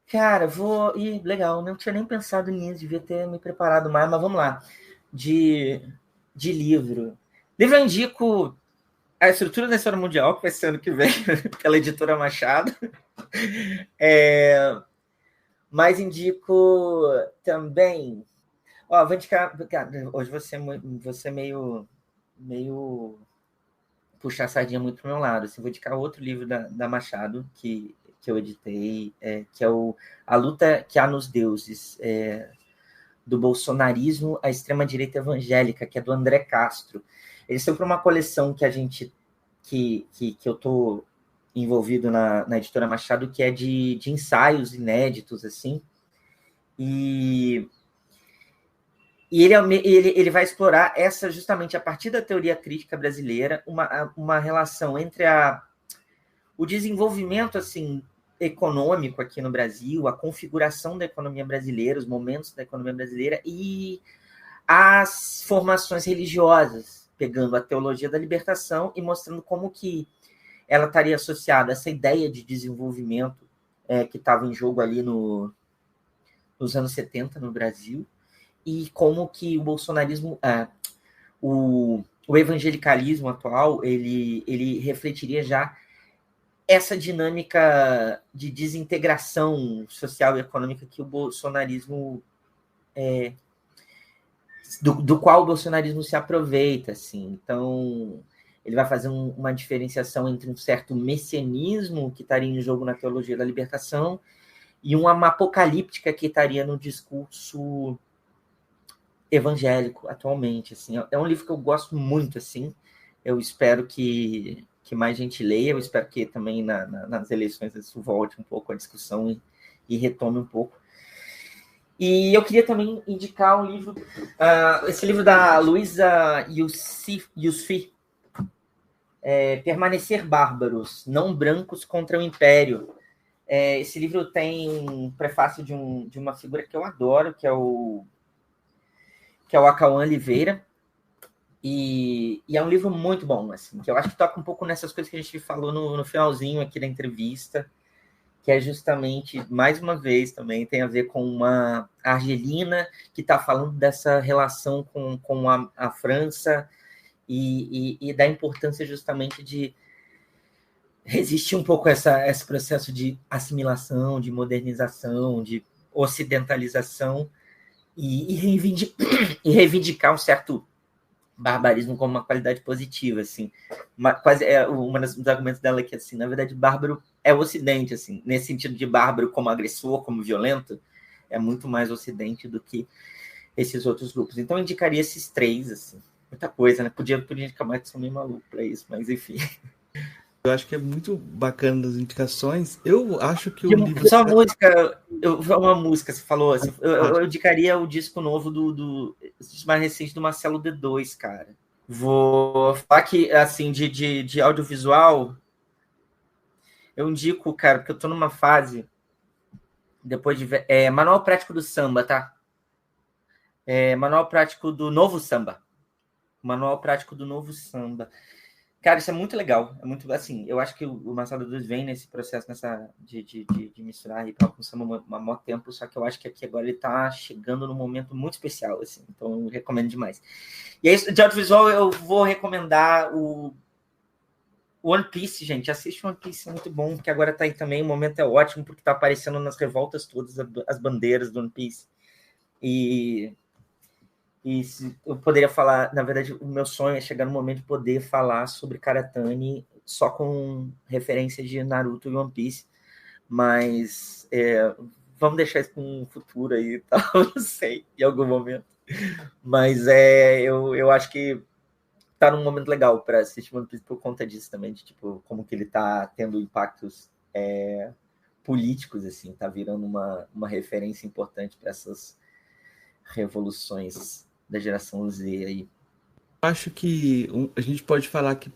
Cara, legal, não tinha nem pensado nisso, devia ter me preparado mais, mas vamos lá. De livro. Livro eu indico A Estrutura da História Mundial, que vai ser ano que vem, pela editora Machado. Mas indico também... vou indicar... Hoje você meio puxar a sardinha muito para o meu lado. Assim, vou indicar outro livro da Machado, que eu editei, que é A Luta que Há nos Deuses, do bolsonarismo à extrema-direita evangélica, que é do André Castro. Ele saiu para uma coleção que eu estou envolvido na editora Machado, que é de ensaios inéditos, assim. E ele vai explorar justamente a partir da teoria crítica brasileira, uma relação entre o desenvolvimento, assim, econômico aqui no Brasil, a configuração da economia brasileira, os momentos da economia brasileira e as formações religiosas, pegando a teologia da libertação e mostrando como que ela estaria associada a essa ideia de desenvolvimento que estava em jogo ali nos anos 70 no Brasil, e como que o bolsonarismo, o evangelicalismo atual, ele refletiria já essa dinâmica de desintegração social e econômica que o bolsonarismo do qual o bolsonarismo se aproveita, assim. Então, ele vai fazer uma diferenciação entre um certo messianismo que estaria em jogo na teologia da libertação e uma apocalíptica que estaria no discurso evangélico atualmente, assim. É um livro que eu gosto muito, assim. Eu espero que mais gente leia, eu espero que também nas eleições isso volte um pouco a discussão e retome um pouco. E eu queria também indicar um livro, esse livro da Luísa Yousfi, Permanecer Bárbaros, Não Brancos contra o Império. Esse livro tem um prefácio de uma figura que eu adoro, que é o Acauã Oliveira, e é um livro muito bom, assim, que eu acho que toca um pouco nessas coisas que a gente falou no finalzinho aqui da entrevista, que é justamente, mais uma vez, também tem a ver com uma argelina que está falando dessa relação com a França e da importância justamente de resistir um pouco a esse processo de assimilação, de modernização, de ocidentalização e reivindicar um certo barbarismo como uma qualidade positiva, assim. Quase é uma dos argumentos dela que, assim, na verdade, bárbaro é o Ocidente, assim, nesse sentido de bárbaro como agressor, como violento, é muito mais Ocidente do que esses outros grupos. Então, eu indicaria esses três, assim. Muita coisa, né? Podia indicar mais, que são meio maluco para isso, mas enfim. Eu acho que é muito bacana as indicações. Eu acho que o livro... Só uma música, você falou. Assim, eu indicaria o disco novo do mais recente do Marcelo D2, cara. Vou falar que, assim, de audiovisual, eu indico, cara, porque eu tô numa fase, depois de ver, Manual Prático do Samba, tá? Manual Prático do Novo Samba. Manual Prático do Novo Samba. Cara, isso é muito legal. É muito, assim, eu acho que o Marcelo D2 vem nesse processo de misturar hip hop com samba há muito tempo, só que eu acho que aqui agora ele tá chegando num momento muito especial, assim, então eu recomendo demais. E aí, de audiovisual, eu vou recomendar o One Piece, gente. Assiste One Piece, é muito bom, porque agora tá aí também, o momento é ótimo, porque tá aparecendo nas revoltas todas as bandeiras do One Piece. E eu poderia falar, na verdade, o meu sonho é chegar no momento de poder falar sobre Karatani só com referência de Naruto e One Piece, mas vamos deixar isso para um futuro aí, tal, não sei, em algum momento. Mas eu acho que tá num momento legal para assistir One Piece por conta disso também, de tipo, como que ele tá tendo impactos políticos, assim, tá virando uma referência importante para essas revoluções da geração Z aí. Acho que a gente pode falar aqui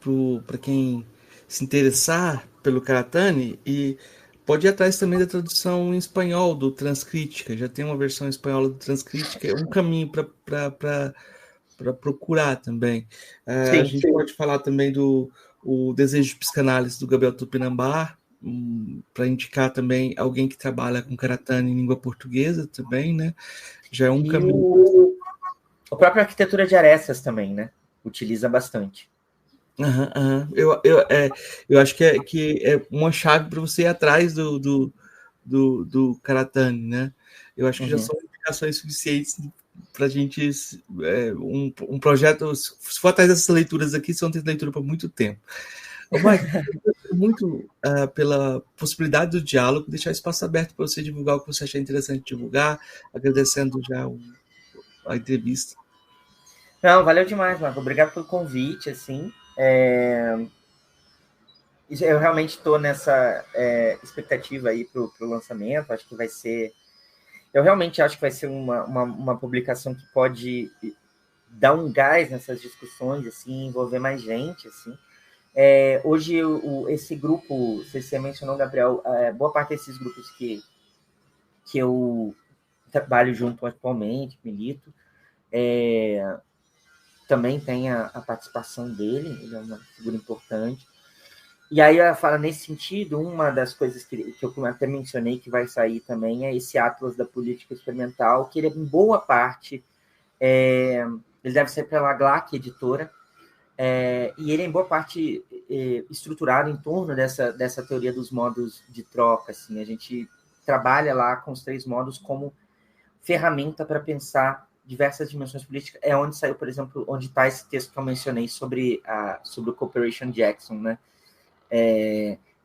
para quem se interessar pelo Karatani e pode ir atrás também da tradução em espanhol do Transcrítica. Já tem uma versão espanhola do Transcrítica, é um caminho para procurar também. A gente pode falar também do o Desejo de Psicanálise do Gabriel Tupinambá, para indicar também alguém que trabalha com Karatani em língua portuguesa também, né? Já é um caminho. A própria Arquitetura de Aressas também, né? Utiliza bastante. Eu acho que é uma chave para você ir atrás do Karatani, né? Eu acho que já são indicações suficientes para a gente. Um projeto, se for atrás dessas leituras aqui, são ter leitura por muito tempo. Mike, muito pela possibilidade do diálogo, deixar espaço aberto para você divulgar o que você achar interessante divulgar, agradecendo já a entrevista. Não, valeu demais, Marco. Obrigado pelo convite, assim. Eu realmente estou nessa expectativa aí para o lançamento. Acho que vai ser... Eu realmente acho que vai ser uma publicação que pode dar um gás nessas discussões, assim, envolver mais gente, assim. Hoje, esse grupo, você mencionou, Gabriel, boa parte desses grupos que eu trabalho junto atualmente, milito, também tem a participação dele, ele é uma figura importante. E aí, ela fala, nesse sentido, uma das coisas que eu até mencionei que vai sair também é esse Atlas da Política Experimental, que ele é, em boa parte, ele deve ser pela GLAC, editora, e ele é, em boa parte, estruturado em torno dessa teoria dos modos de troca. Assim, a gente trabalha lá com os 3 modos como ferramenta para pensar diversas dimensões políticas. É onde saiu, por exemplo, onde está esse texto que eu mencionei sobre o Cooperation Jackson, né?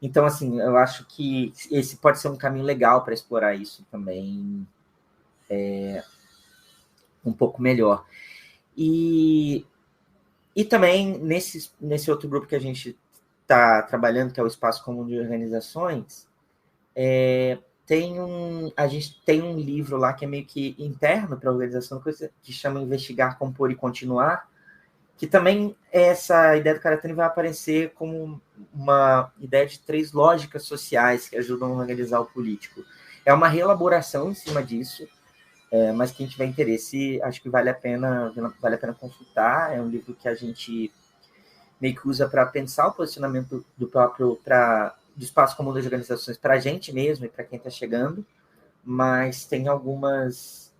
Então, assim, eu acho que esse pode ser um caminho legal para explorar isso também um pouco melhor. E também, nesse outro grupo que a gente está trabalhando, que é o Espaço Comum de Organizações, a gente tem um livro lá que é meio que interno para a organização, que chama Investigar, Compor e Continuar, que também essa ideia do Karatani vai aparecer como uma ideia de 3 lógicas sociais que ajudam a organizar o político. É uma reelaboração em cima disso, mas quem tiver interesse, acho que vale a pena consultar. É um livro que a gente meio que usa para pensar o posicionamento do próprio, para do espaço comum das organizações para a gente mesmo e para quem está chegando, mas tem algumas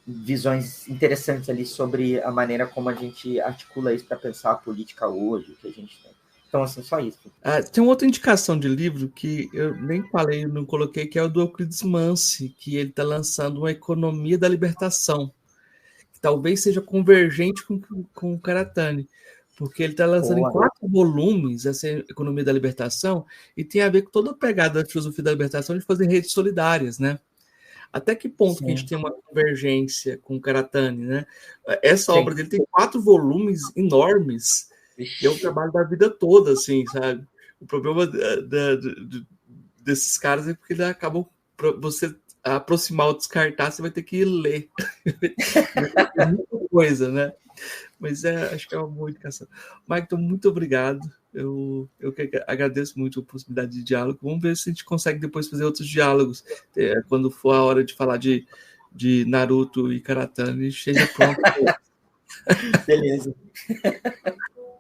visões interessantes ali sobre a maneira como a gente articula isso para pensar a política hoje, o que a gente tem. Então, assim, só isso. Tem uma outra indicação de livro que eu nem falei, não coloquei, que é o do Euclides Mansi, que ele está lançando uma Economia da Libertação, que talvez seja convergente com o Karatani, porque ele está lançando em 4 volumes essa Economia da Libertação, e tem a ver com toda a pegada da filosofia da libertação de fazer redes solidárias, né? Até que ponto que a gente tem uma convergência com o Karatani, né? Essa obra dele tem 4 volumes enormes, e é um trabalho da vida toda, assim, sabe? O problema desses caras é porque eles acabam, para você aproximar ou descartar, você vai ter que ler. É muita coisa, né? Mas acho que é uma boa indicação. Michael, muito obrigado. Eu que agradeço muito a possibilidade de diálogo. Vamos ver se a gente consegue depois fazer outros diálogos. Quando for a hora de falar de Naruto e Karatani, esteja pronto. Beleza.